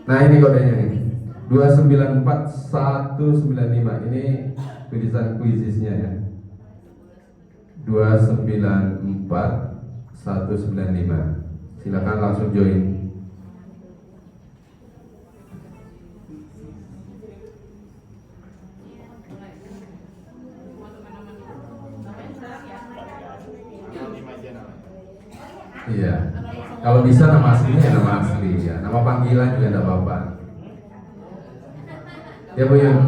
Nah, ini kodenya nih. 294195. Ini tulisan kuisisnya ya. 294195. Silakan langsung join. Iya. Kalau bisa nama aslinya ya nama asli ya. Nama panggilan juga tidak apa-apa. Ya Bu Yun.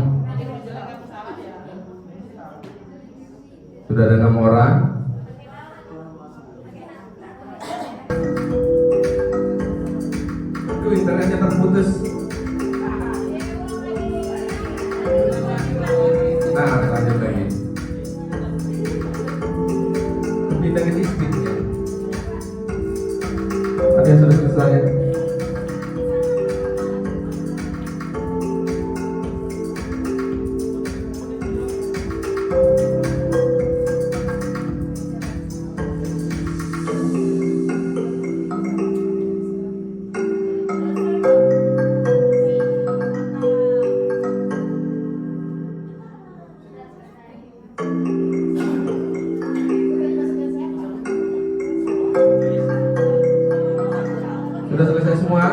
Sudah ada 6 orang. Aduh, internetnya terputus. Nah, lanjut lagi. Lebih dari sedikit ya. Ada yang sudah selesai. Sudah selesai semua?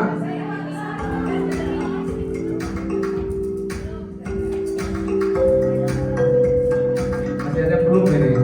Masih ada belum ini?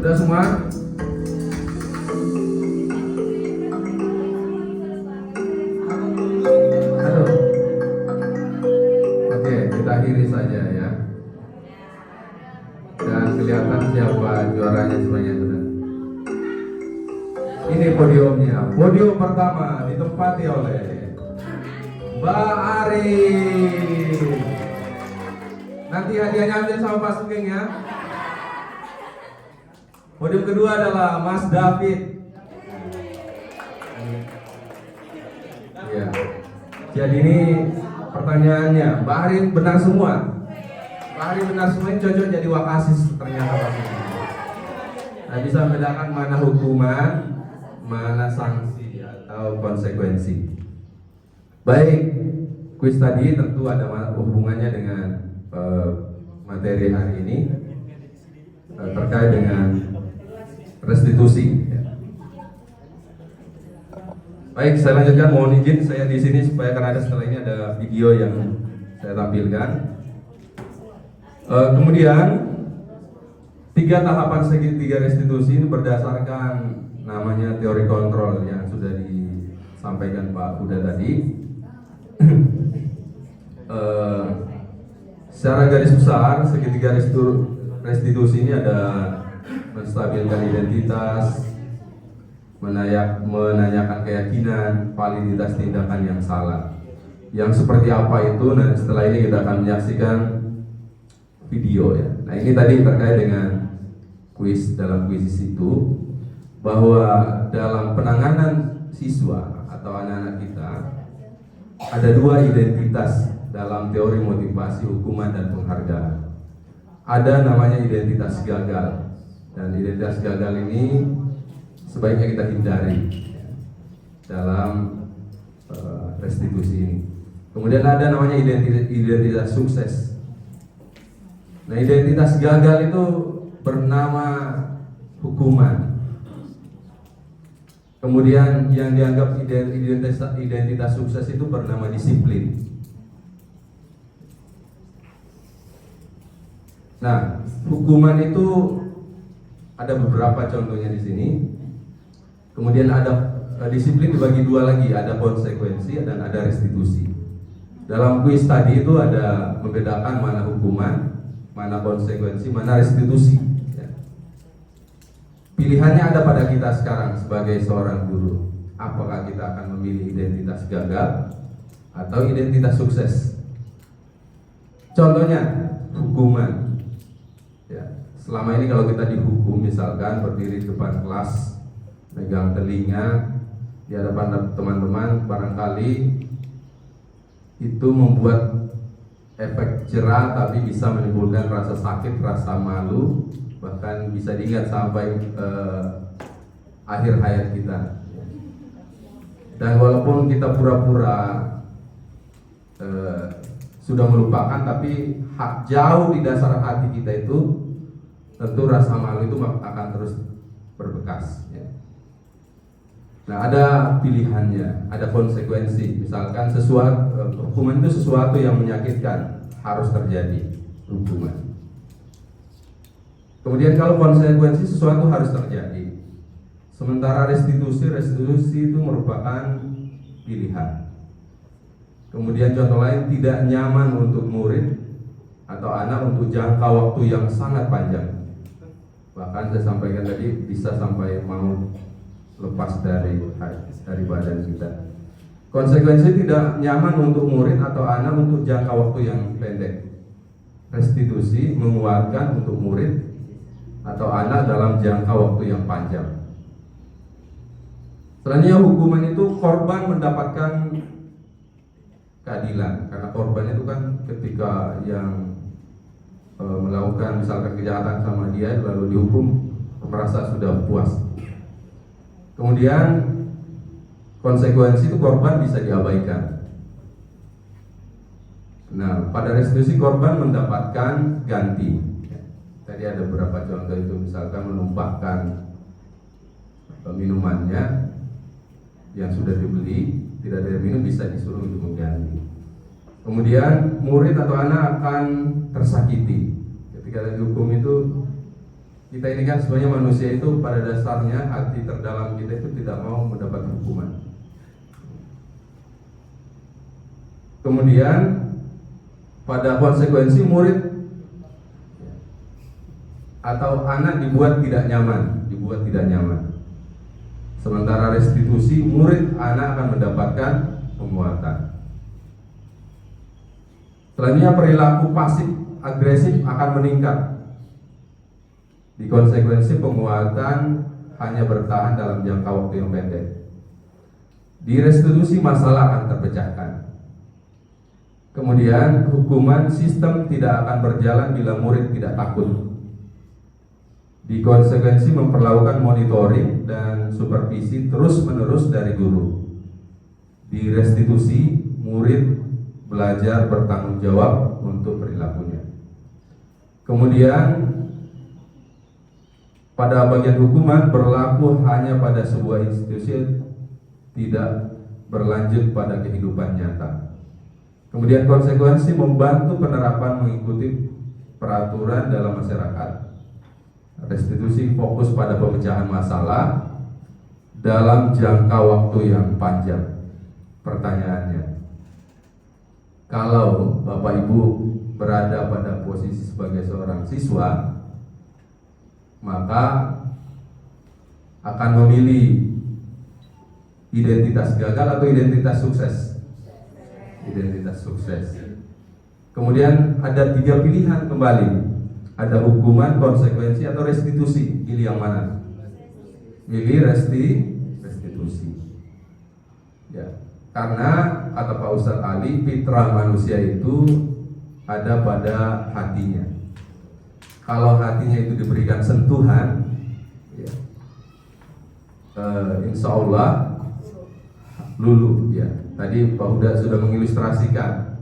Sudah semua? Aduh. Oke, kita akhiri saja ya. Dan kelihatan siapa juaranya semuanya sudah. Ini podiumnya. Podium pertama ditempati oleh Mbak Ari. Nanti hadiahnya ambil sama Pak Sugeng ya. Podium kedua adalah Mas David. Ya. Jadi ini pertanyaannya, Mbak Ari benar semua. Mbak Ari benar semua, ini cocok jadi wakasis ternyata Pak Sugeng. Nah, bisa membedakan mana hukuman, mana sanksi atau konsekuensi. Baik, kuis tadi tentu ada hubungannya dengan materi hari ini terkait dengan restitusi. Baik, saya lanjutkan. Mohon izin saya di sini supaya karena setelah ini ada video yang saya tampilkan. Kemudian 3 tahapan segitiga restitusi ini berdasarkan namanya teori kontrol yang sudah disampaikan Pak Huda tadi. Secara garis besar segitiga restitusi ini ada menstabilkan identitas, menanyakan keyakinan, validitas tindakan yang salah. Yang seperti apa itu? Nah, setelah ini kita akan menyaksikan video ya. Nah, ini tadi terkait dengan kuis. Dalam kuis itu bahwa dalam penanganan siswa atau anak-anak kita ada 2 identitas dalam teori motivasi, hukuman, dan penghargaan. Ada namanya identitas gagal, dan identitas gagal ini sebaiknya kita hindari dalam restitusi ini. Kemudian ada namanya identitas sukses. Nah, identitas gagal itu bernama hukuman. Kemudian yang dianggap identitas sukses itu bernama disiplin. Nah, hukuman itu ada beberapa contohnya di sini. Kemudian ada disiplin dibagi 2 lagi, ada konsekuensi dan ada restitusi. Dalam kuis tadi itu ada membedakan mana hukuman, mana konsekuensi, mana restitusi. Pilihannya ada pada kita sekarang sebagai seorang guru. Apakah kita akan memilih identitas gagal atau identitas sukses? Contohnya hukuman. Selama ini kalau kita dihukum, misalkan berdiri di depan kelas, megang telinga, di hadapan teman-teman barangkali itu membuat efek jerah, tapi bisa menimbulkan rasa sakit, rasa malu, bahkan bisa diingat sampai akhir hayat kita. Dan walaupun kita pura-pura sudah melupakan, tapi jauh di dasar hati kita itu tentu rasa malu itu akan terus berbekas. Ya. Nah, ada pilihannya, ada konsekuensi. Misalkan hukuman itu sesuatu yang menyakitkan, harus terjadi hukuman. Kemudian kalau konsekuensi sesuatu harus terjadi. Sementara restitusi itu merupakan pilihan. Kemudian contoh lain, tidak nyaman untuk murid atau anak untuk jangka waktu yang sangat panjang. Bahkan saya sampaikan tadi bisa sampai mau lepas dari badan kita. Konsekuensi tidak nyaman untuk murid atau anak untuk jangka waktu yang pendek. Restitusi menguatkan untuk murid atau anak dalam jangka waktu yang panjang. Selanjutnya, hukuman itu korban mendapatkan keadilan, karena korban itu kan ketika yang melakukan misalkan kejahatan sama dia lalu dihukum merasa sudah puas. Kemudian konsekuensi itu korban bisa diabaikan. Nah, pada restitusi korban mendapatkan ganti. Tadi ada beberapa contoh itu, misalkan menumpahkan minumannya yang sudah dibeli, tidak ada minum, bisa disuruh untuk mengganti. Kemudian murid atau anak akan tersakiti ketika dihukum itu. Kita ini kan sebenarnya manusia itu pada dasarnya hati terdalam kita itu tidak mau mendapat hukuman. Kemudian pada konsekuensi murid atau anak dibuat tidak nyaman. Sementara restitusi, murid anak akan mendapatkan penguatan. Selanjutnya, perilaku pasif agresif akan meningkat. Di konsekuensi, penguatan hanya bertahan dalam jangka waktu yang pendek. Di restitusi, masalah akan terpecahkan. Kemudian, hukuman sistem tidak akan berjalan bila murid tidak takut. Di konsekuensi, memperlakukan monitoring dan supervisi terus-menerus dari guru. Di restitusi, murid belajar bertanggung jawab untuk perilakunya. Kemudian pada bagian hukuman berlaku hanya pada sebuah institusi, tidak berlanjut pada kehidupan nyata. Kemudian konsekuensi membantu penerapan mengikuti peraturan dalam masyarakat. Restitusi fokus pada pemecahan masalah dalam jangka waktu yang panjang. Pertanyaannya, kalau Bapak Ibu berada pada posisi sebagai seorang siswa, maka akan memilih identitas gagal atau identitas sukses? Identitas sukses. Kemudian ada 3 pilihan kembali. Ada hukuman, konsekuensi, atau restitusi. Pilih yang mana? Pilih restitusi. Ya, karena kata Pak Ustadz Ali, fitrah manusia itu ada pada hatinya. Kalau hatinya itu diberikan sentuhan, ya, insya Allah luluh. Ya, tadi Pak Huda sudah mengilustrasikan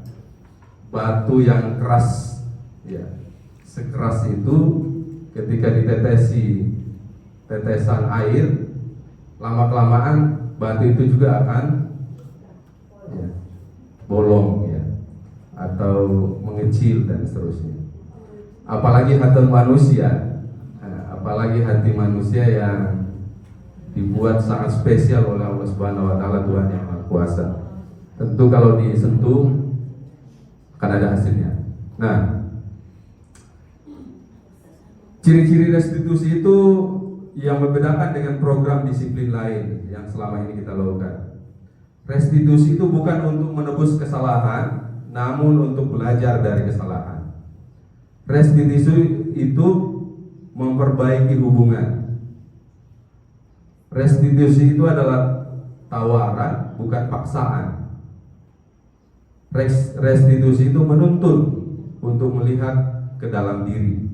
batu yang keras. Ya, sekeras itu ketika ditetesi tetesan air, lama-kelamaan batu itu juga akan bolong, ya, atau mengecil dan seterusnya. Apalagi hati manusia, yang dibuat sangat spesial oleh Allah Subhanahu Wa Taala, Tuhan yang Maha Kuasa. Tentu kalau disentuh akan ada hasilnya. Nah, ciri-ciri restitusi itu yang membedakan dengan program disiplin lain yang selama ini kita lakukan. Restitusi itu bukan untuk menebus kesalahan, namun untuk belajar dari kesalahan. Restitusi itu memperbaiki hubungan. Restitusi itu adalah tawaran, bukan paksaan. Restitusi itu menuntut untuk melihat ke dalam diri.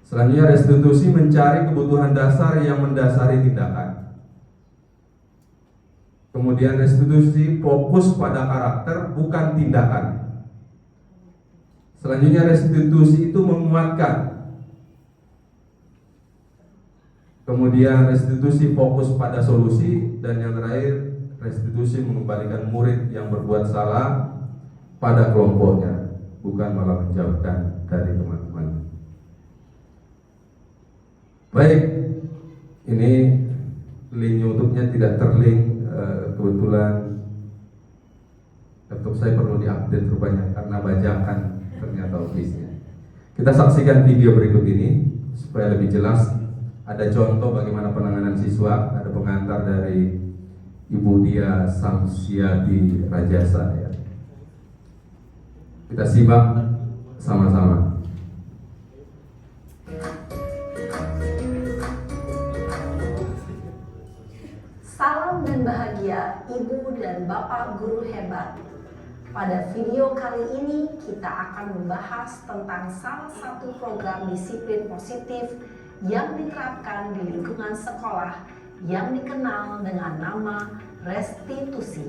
Selanjutnya, restitusi mencari kebutuhan dasar yang mendasari tindakan. Kemudian restitusi fokus pada karakter, bukan tindakan. Selanjutnya, restitusi itu menguatkan. Kemudian restitusi fokus pada solusi. Dan yang terakhir, restitusi mengembalikan murid yang berbuat salah pada kelompoknya, bukan malah menjauhkan dari teman-teman. Baik, ini link YouTube-nya tidak terlink, kebetulan laptop saya perlu diupdate rupanya karena bajakan ternyata office-nya. Kita saksikan video berikut ini supaya lebih jelas. Ada contoh bagaimana penanganan siswa, ada pengantar dari Ibu Dia Samsiati Rajasa ya. Kita simak sama-sama. Salam dan bahagia Ibu dan Bapak guru hebat. Pada video kali ini kita akan membahas tentang salah satu program disiplin positif yang diterapkan di lingkungan sekolah yang dikenal dengan nama restitusi.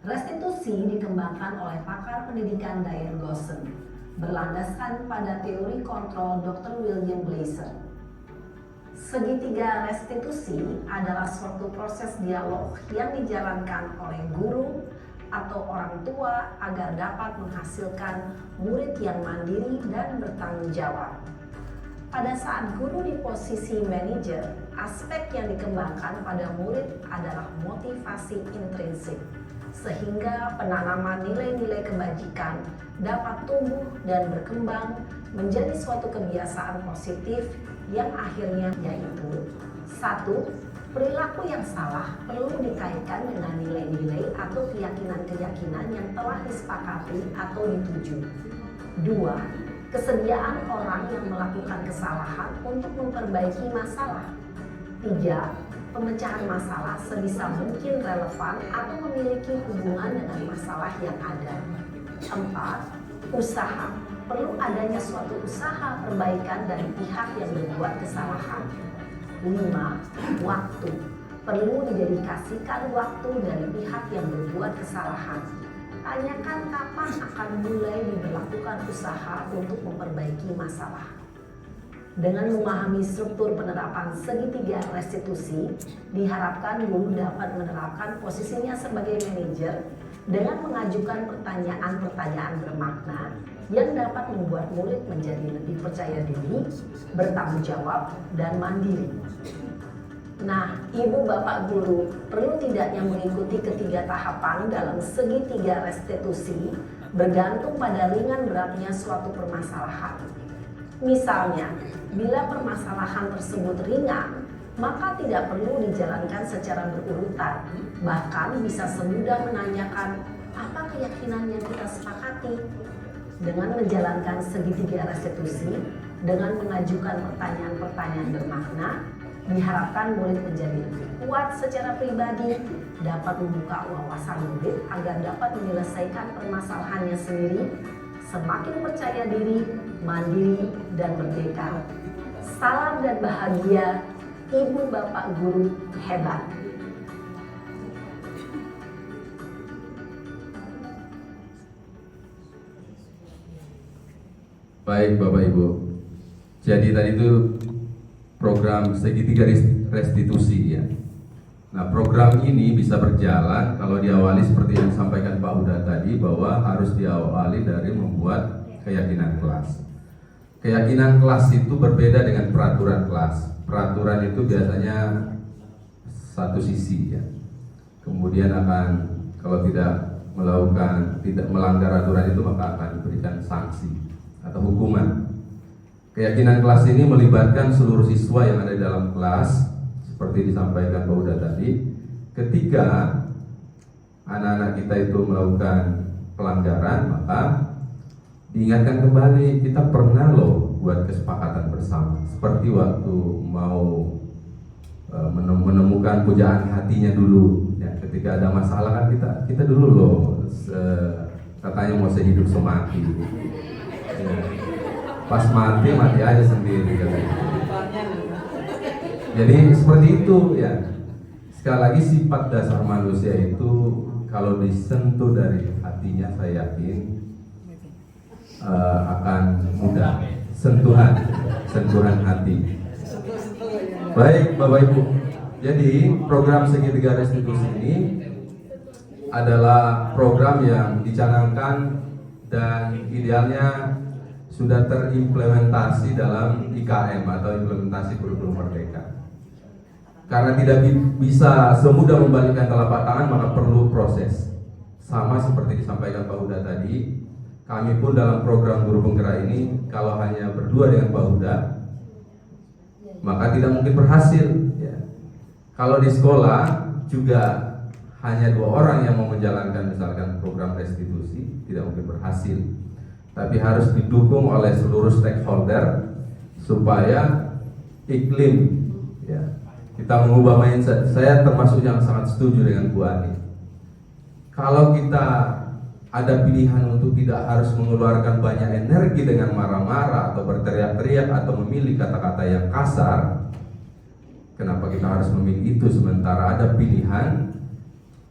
Restitusi dikembangkan oleh pakar pendidikan Diane Goshen, berlandaskan pada teori kontrol Dr. William Glasser. Segitiga restitusi adalah suatu proses dialog yang dijalankan oleh guru atau orang tua agar dapat menghasilkan murid yang mandiri dan bertanggung jawab. Pada saat guru di posisi manajer, aspek yang dikembangkan pada murid adalah motivasi intrinsik, sehingga penanaman nilai-nilai kebajikan dapat tumbuh dan berkembang menjadi suatu kebiasaan positif yang akhirnya yaitu 1. Perilaku yang salah perlu dikaitkan dengan nilai-nilai atau keyakinan-keyakinan yang telah disepakati atau dituju. 2. Kesediaan orang yang melakukan kesalahan untuk memperbaiki masalah. 3. Pemecahan masalah sebisa mungkin relevan atau memiliki hubungan dengan masalah yang ada. 4. Usaha. Perlu adanya suatu usaha perbaikan dari pihak yang berbuat kesalahan. 5. Waktu. Perlu didedikasikan waktu dari pihak yang berbuat kesalahan. Tanyakan kapan akan mulai diberlakukan usaha untuk memperbaiki masalah. Dengan memahami struktur penerapan segitiga restitusi, diharapkan guru dapat menerapkan posisinya sebagai manajer dengan mengajukan pertanyaan-pertanyaan bermakna yang dapat membuat murid menjadi lebih percaya diri, bertanggung jawab, dan mandiri. Nah, Ibu Bapak guru perlu tidaknya mengikuti ketiga tahapan dalam segitiga restitusi bergantung pada ringan beratnya suatu permasalahan. Misalnya, bila permasalahan tersebut ringan, maka tidak perlu dijalankan secara berurutan. Bahkan bisa semudah menanyakan apa keyakinan yang kita sepakati. Dengan menjalankan segitiga restitusi, dengan mengajukan pertanyaan-pertanyaan bermakna, diharapkan murid menjadi lebih kuat secara pribadi, dapat membuka wawasan murid agar dapat menyelesaikan permasalahannya sendiri, semakin percaya diri, mandiri, dan merdeka. Salam dan bahagia Ibu Bapak guru hebat. Baik Bapak Ibu, jadi tadi itu program segitiga restitusi ya. Nah, program ini bisa berjalan kalau diawali seperti yang disampaikan Pak Huda tadi, bahwa harus diawali dari membuat keyakinan kelas. Keyakinan kelas itu berbeda dengan peraturan kelas. Peraturan itu biasanya satu sisi ya. Kemudian akan, kalau tidak melanggar aturan itu, maka akan diberikan sanksi atau hukuman. Keyakinan kelas ini melibatkan seluruh siswa yang ada di dalam kelas, seperti disampaikan Pak Huda tadi. Ketika anak-anak kita itu melakukan pelanggaran, maka diingatkan kembali, kita pernah loh buat kesepakatan bersama, seperti waktu mau menemukan pujaan hatinya dulu ya, ketika ada masalah kan kita dulu loh katanya mau sehidup semati ya. Pas mati aja sendiri katanya. Jadi seperti itu ya. Sekali lagi sifat dasar manusia itu kalau disentuh dari hatinya, saya yakin akan mudah sentuhan hati. Baik Bapak Ibu, jadi program segitiga restitusi ini adalah program yang dicanangkan dan idealnya sudah terimplementasi dalam IKM atau implementasi kurikulum merdeka. Karena tidak bisa semudah membalikkan telapak tangan, maka perlu proses. Sama seperti disampaikan Pak Huda tadi, kami pun dalam program guru penggerak ini kalau hanya berdua dengan Pak Huda, maka tidak mungkin berhasil ya. Kalau di sekolah juga hanya 2 orang yang mau menjalankan misalkan program restitusi, tidak mungkin berhasil. Tapi harus didukung oleh seluruh stakeholder supaya iklim ya, kita mengubah mindset. Saya termasuk yang sangat setuju dengan Bu Ani. Kalau kita ada pilihan untuk tidak harus mengeluarkan banyak energi dengan marah-marah atau berteriak-teriak atau memilih kata-kata yang kasar, kenapa kita harus memilih itu sementara ada pilihan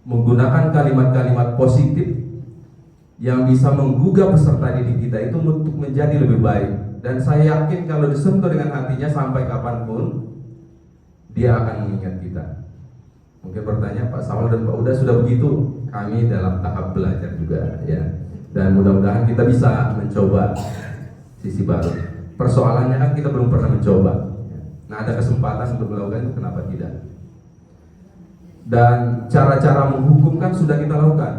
menggunakan kalimat-kalimat positif yang bisa menggugah peserta didik kita itu untuk menjadi lebih baik. Dan saya yakin kalau disentuh dengan hatinya sampai kapanpun dia akan mengingat kita. Mungkin bertanya, Pak Saul dan Pak Uda sudah begitu? Kami dalam tahap belajar juga ya. Dan mudah-mudahan kita bisa mencoba sisi baru. Persoalannya kan kita belum pernah mencoba. Nah, ada kesempatan untuk melakukan itu, kenapa tidak? Dan cara-cara menghukum kan sudah kita lakukan.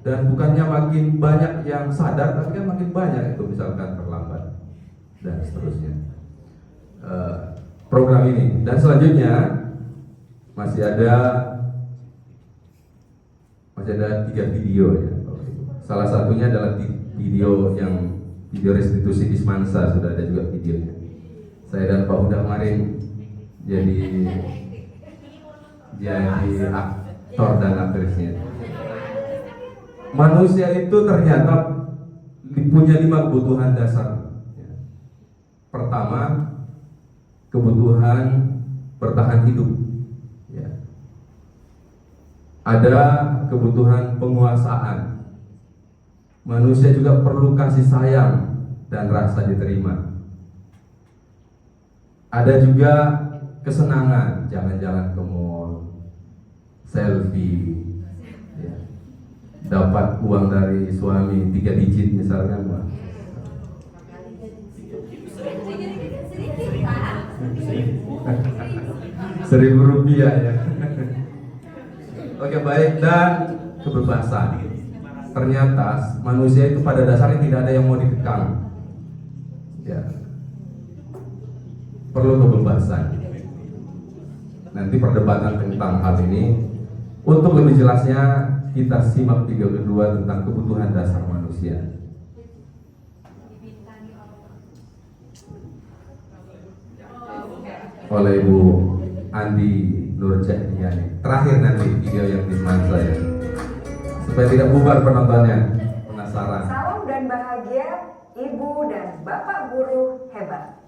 Dan bukannya makin banyak yang sadar, tapi kan makin banyak itu misalkan terlambat dan seterusnya. Program ini dan selanjutnya masih ada 3 video ya. Salah satunya adalah video restitusi di Semansa, sudah ada juga videonya. Saya dan Pak Huda kemarin jadi aktor dan aktrisnya. Manusia itu ternyata punya 5 kebutuhan dasar. Pertama, kebutuhan bertahan hidup. Ada kebutuhan penguasaan. Manusia juga perlu kasih sayang dan rasa diterima. Ada juga kesenangan, jalan-jalan ke mall, selfie, ya. Dapat uang dari suami 3 digit misalkan, Pak. 1.000 rupiah ya. Oke, baik. Dan kebebasan. Ternyata manusia itu pada dasarnya tidak ada yang mau dikekang ya. Perlu kebebasan. Nanti perdebatan tentang hal ini. Untuk lebih jelasnya kita simak video kedua tentang kebutuhan dasar manusia. Oleh Ibu Andi Nurjahdiani. Terakhir nanti video yang di Semansa ya, supaya tidak bubar penontonnya. Penasaran. Salam dan bahagia Ibu dan Bapak guru hebat.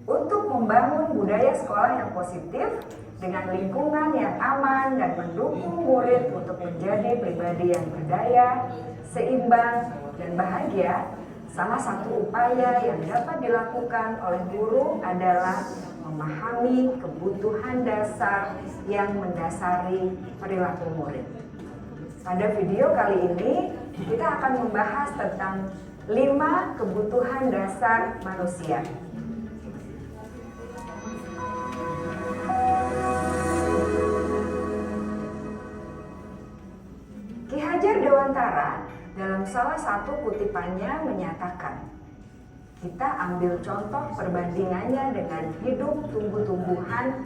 Untuk membangun budaya sekolah yang positif dengan lingkungan yang aman dan mendukung murid untuk menjadi pribadi yang berdaya, seimbang, dan bahagia, salah satu upaya yang dapat dilakukan oleh guru adalah memahami kebutuhan dasar yang mendasari perilaku murid. Pada video kali ini, kita akan membahas tentang 5 kebutuhan dasar manusia. Ki Hajar Dewantara dalam salah satu kutipannya menyatakan, kita ambil contoh perbandingannya dengan hidup tumbuh-tumbuhan.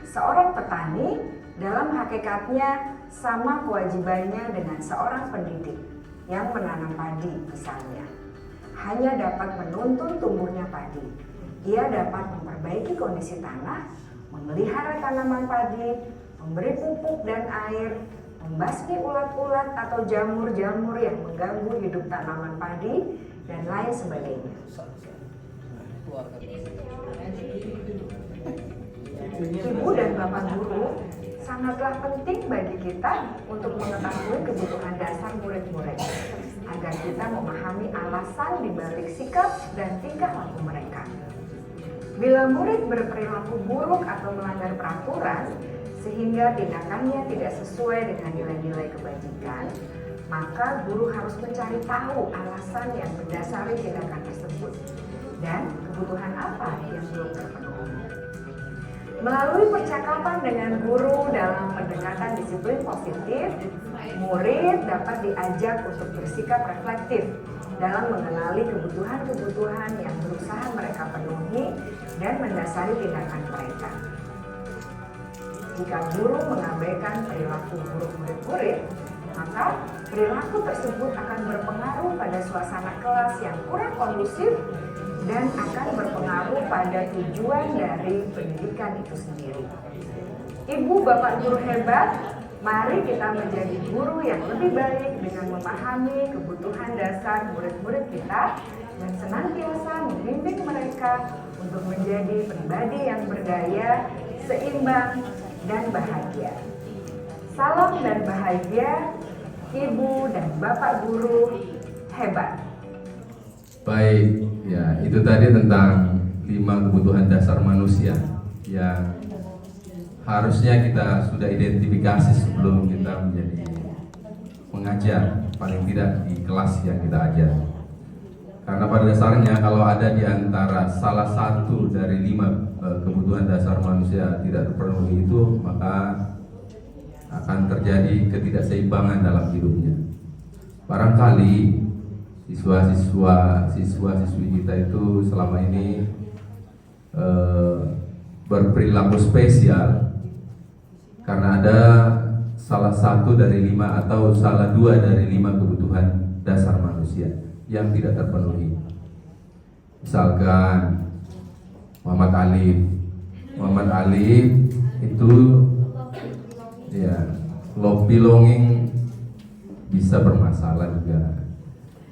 Seorang petani dalam hakikatnya sama kewajibannya dengan seorang pendidik yang menanam padi misalnya. hanya dapat menuntun tumbuhnya padi. Ia dapat memperbaiki kondisi tanah, memelihara tanaman padi, memberi pupuk dan air, membasmi ulat-ulat atau jamur-jamur yang mengganggu hidup tanaman padi, dan lain sebagainya. Ibu dan Bapak guru sangatlah penting bagi kita untuk mengetahui kebutuhan dasar murid-murid, agar kita memahami alasan dibalik sikap dan tingkah laku mereka. Bila murid berperilaku buruk atau melanggar peraturan, sehingga tindakannya tidak sesuai dengan nilai-nilai kebajikan, maka guru harus mencari tahu alasan yang mendasari tindakan tersebut dan kebutuhan apa yang belum terpenuhi. Melalui percakapan dengan guru dalam pendekatan disiplin positif, murid dapat diajak untuk bersikap reflektif dalam mengenali kebutuhan-kebutuhan yang berusaha mereka penuhi dan mendasari tindakan mereka. Jika guru mengabaikan perilaku buruk murid-murid, maka perilaku tersebut akan berpengaruh pada suasana kelas yang kurang kondusif dan akan berpengaruh pada tujuan dari pendidikan itu sendiri. Ibu, Bapak guru hebat, mari kita menjadi guru yang lebih baik dengan memahami kebutuhan dasar murid-murid kita dan senantiasa membimbing mereka untuk menjadi pribadi yang berdaya, seimbang, dan bahagia. Salam dan bahagia, Ibu dan Bapak guru hebat. Baik, ya itu tadi tentang 5 kebutuhan dasar manusia yang harusnya kita sudah identifikasi sebelum kita menjadi mengajar, paling tidak di kelas yang kita ajar. Karena pada dasarnya kalau ada di antara salah satu dari 5 kebutuhan dasar manusia tidak terpenuhi itu, maka akan terjadi ketidakseimbangan dalam hidupnya. Barangkali siswa-siswi kita itu selama ini berperilaku spesial karena ada salah satu dari 5 atau salah 2 dari 5 kebutuhan dasar manusia yang tidak terpenuhi. Misalkan Muhammad Alif itu ya love belonging bisa bermasalah juga.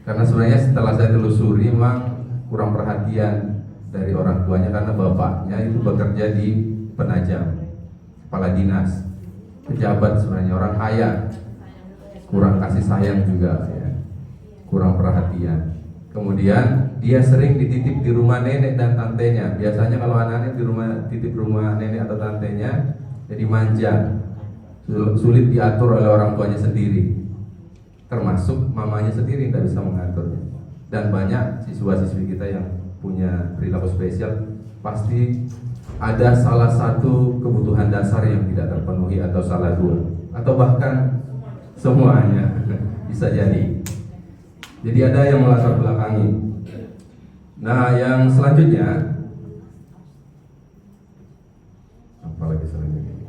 Karena sebenarnya setelah saya telusuri memang kurang perhatian dari orang tuanya karena bapaknya itu bekerja di Penajam, kepala dinas, pejabat sebenarnya, orang kaya, kurang kasih sayang juga ya, kurang perhatian. Kemudian dia sering dititip di rumah nenek dan tantenya. Biasanya kalau anak-anak di titip rumah nenek atau tantenya jadi manja, sulit diatur oleh orang tuanya sendiri, termasuk mamanya sendiri tidak bisa mengaturnya. Dan banyak siswa-siswi kita yang punya perilaku spesial pasti ada salah satu kebutuhan dasar yang tidak terpenuhi atau salah 2 atau bahkan semuanya bisa jadi. Jadi ada yang melatar belakangi. Nah, yang selanjutnya apa lagi selanjutnya?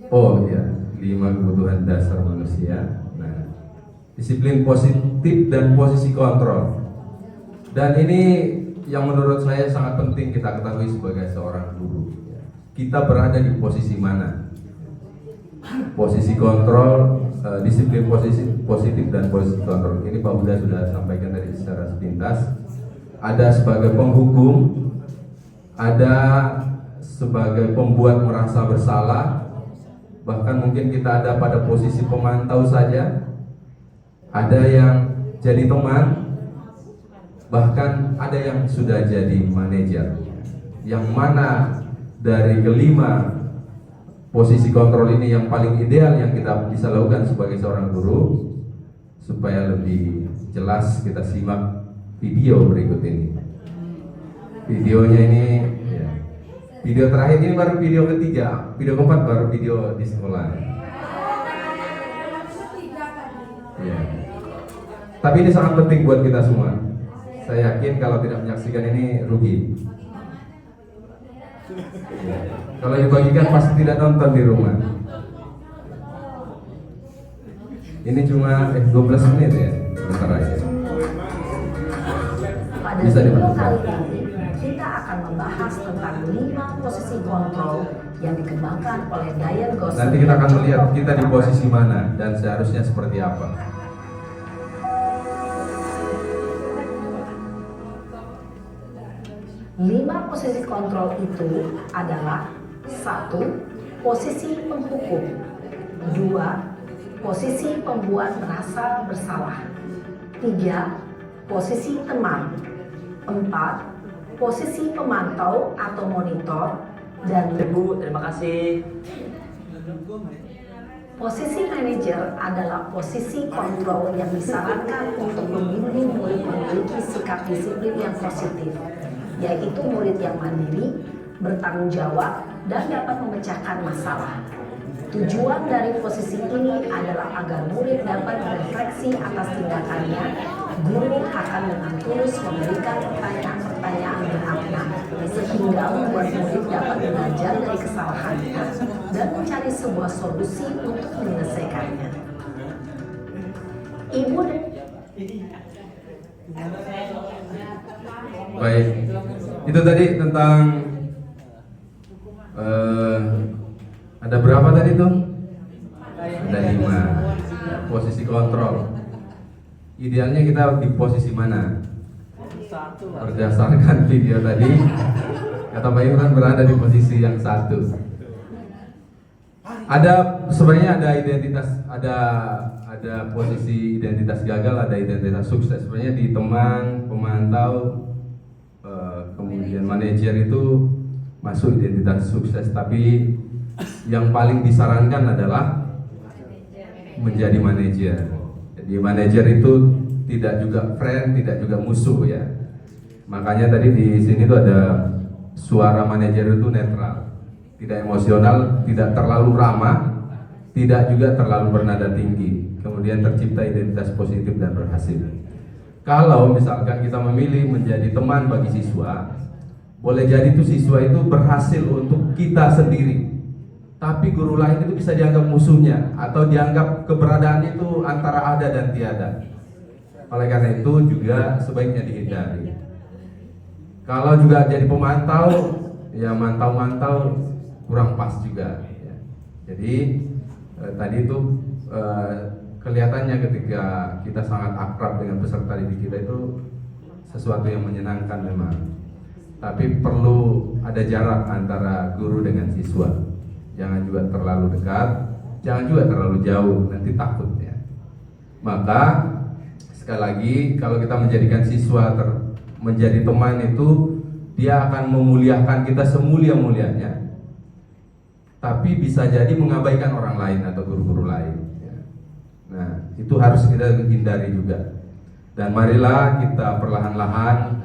Oh ya, 5 kebutuhan dasar manusia. Nah, disiplin positif dan posisi kontrol. Dan ini yang menurut saya sangat penting kita ketahui sebagai seorang guru. Kita berada di posisi mana? Posisi kontrol, disiplin positif dan posisi kontrol. Ini Pak Buddha sudah sampaikan tadi secara sepintas. Ada sebagai penghukum, ada sebagai pembuat merasa bersalah, bahkan mungkin kita ada pada posisi pemantau saja, ada yang jadi teman, bahkan ada yang sudah jadi manajer. Yang mana dari kelima posisi kontrol ini yang paling ideal yang kita bisa lakukan sebagai seorang guru? Supaya lebih jelas kita simak video berikut ini. Videonya ini ya, video terakhir ini baru video ketiga, video keempat baru video di sekolah ya. Tapi ini sangat penting buat kita semua. Saya yakin kalau tidak menyaksikan ini rugi ya. Kalau dibagikan pasti tidak nonton di rumah. Ini cuma 12 menit ya, sebentar aja. Pada Bisa video dibantu. kali ini kita akan membahas tentang 5 posisi kontrol yang dikembangkan oleh Diane Gosling. Nanti kita akan melihat kita di posisi mana dan seharusnya seperti apa. Lima posisi kontrol itu adalah: 1. Posisi penghukum. 2. Posisi pembuat merasa bersalah. 3. Posisi teman. 4. Posisi pemantau atau monitor. Dan Ibu, terima kasih. posisi manajer adalah posisi kontrol yang disarankan untuk membimbing murid memiliki sikap disiplin yang positif, yaitu murid yang mandiri, bertanggung jawab, dan dapat memecahkan masalah. Tujuan dari posisi ini adalah agar murid dapat berefleksi atas tindakannya. Guru akan dengan tulus memberikan pertanyaan-pertanyaan bermakna, sehingga membuat murid dapat belajar dari kesalahannya dan mencari sebuah solusi untuk menyelesaikannya. Ibu dan Baik, itu tadi tentang ada berapa tadi tuh? Ada 5. Ya, posisi kontrol. Idealnya kita di posisi mana? Berdasarkan video tadi, kata Pak Imran berada di posisi yang 1. Sebenarnya ada identitas, ada posisi identitas gagal, ada identitas sukses. Sebenarnya di teman, pemantau, kemudian manajer itu masuk identitas sukses, tapi yang paling disarankan adalah menjadi manajer. Jadi manajer itu tidak juga friend, tidak juga musuh ya. Makanya tadi di sini tuh ada suara manajer itu netral, tidak emosional, tidak terlalu ramah, tidak juga terlalu bernada tinggi. Kemudian tercipta identitas positif dan berhasil. Kalau misalkan kita memilih menjadi teman bagi siswa, boleh jadi tuh siswa itu berhasil untuk kita sendiri, tapi guru lain itu bisa dianggap musuhnya atau dianggap keberadaan itu antara ada dan tiada. Oleh karena itu juga sebaiknya dihindari. Kalau juga jadi pemantau, ya mantau-mantau kurang pas juga. Ya. Jadi tadi itu kelihatannya ketika kita sangat akrab dengan peserta didik kita itu sesuatu yang menyenangkan memang. Tapi perlu ada jarak antara guru dengan siswa. Jangan juga terlalu dekat, jangan juga terlalu jauh, nanti takut ya. Maka sekali lagi kalau kita menjadikan siswa menjadi teman itu, dia akan memuliakan kita semulia-mulianya, tapi bisa jadi mengabaikan orang lain atau guru-guru lain ya. Nah itu harus kita hindari juga. Dan marilah kita perlahan-lahan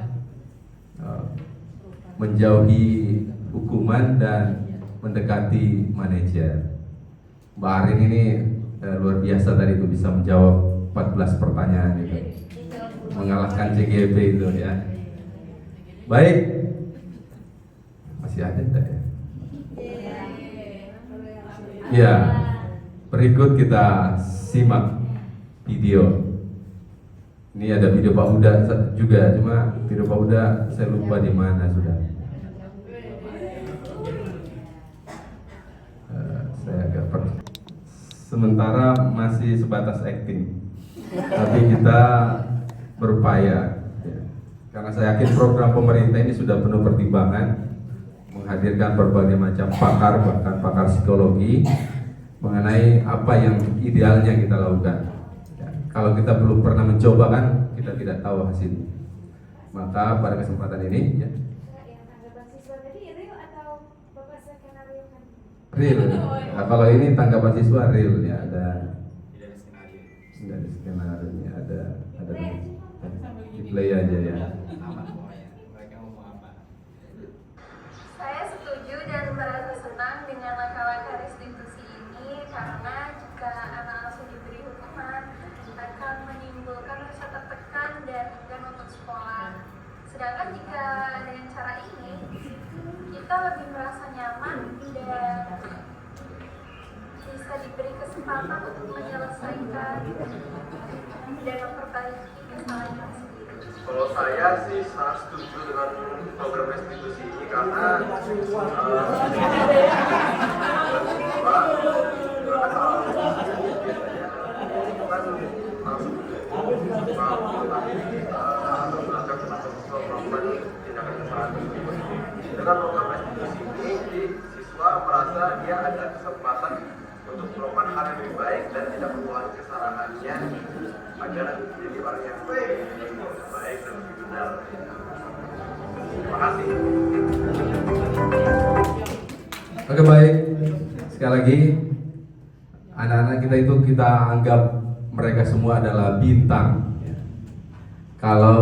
menjauhi hukuman dan mendekati manajer. Mbak Arin ini luar biasa tadi itu, bisa menjawab 14 pertanyaan itu, mengalahkan CGP itu ya. Baik, masih ada tadi ya? Ya, berikut kita simak video. Ini ada video Pak Huda juga, cuma video Pak Huda saya lupa di mana sudah. Saya agak sementara masih sebatas acting, tapi kita berupaya ya. Karena saya yakin program pemerintah ini sudah penuh pertimbangan, menghadirkan berbagai macam pakar, bahkan pakar psikologi mengenai apa yang idealnya kita lakukan ya. Kalau kita belum pernah mencoba kan kita tidak tahu hasilnya. Maka pada kesempatan ini ya, real. Nah, kalau ini tanggapan siswa real ya, ada dari skenario nya ada di play aja ya. Saya setuju dan merasa senang dengan langkah-langkah restitusi ini, karena jika anak langsung diberi hukuman akan menimbulkan rasa tertekan dan enggan untuk sekolah. Sedangkan jika dengan cara ini kita lebih merasa nyaman dan bisa diberi kesempatan untuk menyelesaikan dan memperbaiki kesalahan sendiri. Kalau saya sih sangat setuju dengan program restitusi ini karena dengan program restitusi ini siswa merasa dia ada kesempatan untuk melakukan hal yang lebih baik dan tidak mengulangi kesalahannya agar menjadi orang yang baik dan lebih benar. Terima kasih. Oke, baik. Sekali lagi, anak-anak kita itu kita anggap mereka semua adalah bintang. Kalau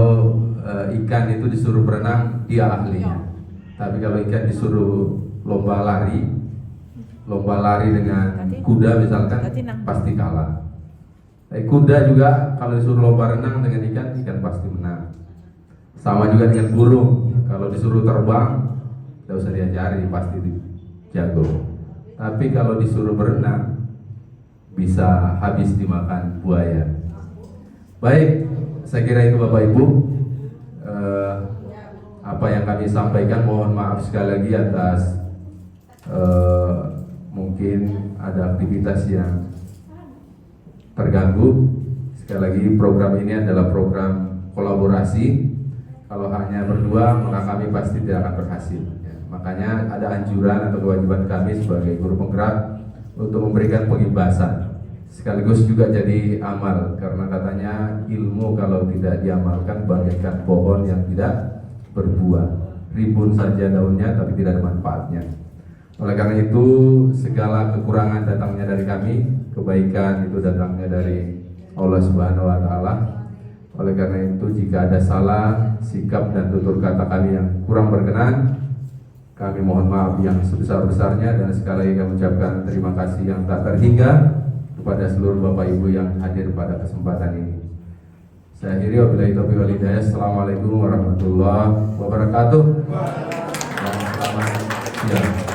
ikan itu disuruh berenang, dia ahlinya. Tapi kalau ikan disuruh lomba lari dengan kuda misalkan, pasti kalah. Kuda juga kalau disuruh lomba renang dengan ikan pasti menang. Sama juga dengan burung, kalau disuruh terbang, tidak usah diajari, pasti jago. Tapi kalau disuruh berenang, bisa habis dimakan buaya. Baik, saya kira itu Bapak Ibu. Apa yang kami sampaikan, mohon maaf sekali lagi atas mungkin ada aktivitas yang terganggu. Sekali lagi, program ini adalah program kolaborasi. Kalau hanya berdua, maka kami pasti tidak akan berhasil. Makanya ada anjuran atau kewajiban kami sebagai guru penggerak untuk memberikan penghibasan, sekaligus juga jadi amal, karena katanya ilmu kalau tidak diamalkan bagaikan pohon yang tidak berbuah, rimbun saja daunnya tapi tidak ada manfaatnya. Oleh karena itu, segala kekurangan datangnya dari kami, kebaikan itu datangnya dari Allah Subhanahu wa Ta'ala. Oleh karena itu, jika ada salah sikap dan tutur kata kami yang kurang berkenan, kami mohon maaf yang sebesar-besarnya, dan sekali lagi kami ucapkan terima kasih yang tak terhingga kepada seluruh Bapak Ibu yang hadir pada kesempatan ini. Saya akhiri, wabillahi taufiq wal hidayah. Assalamualaikum warahmatullahi wabarakatuh. Selamat siang.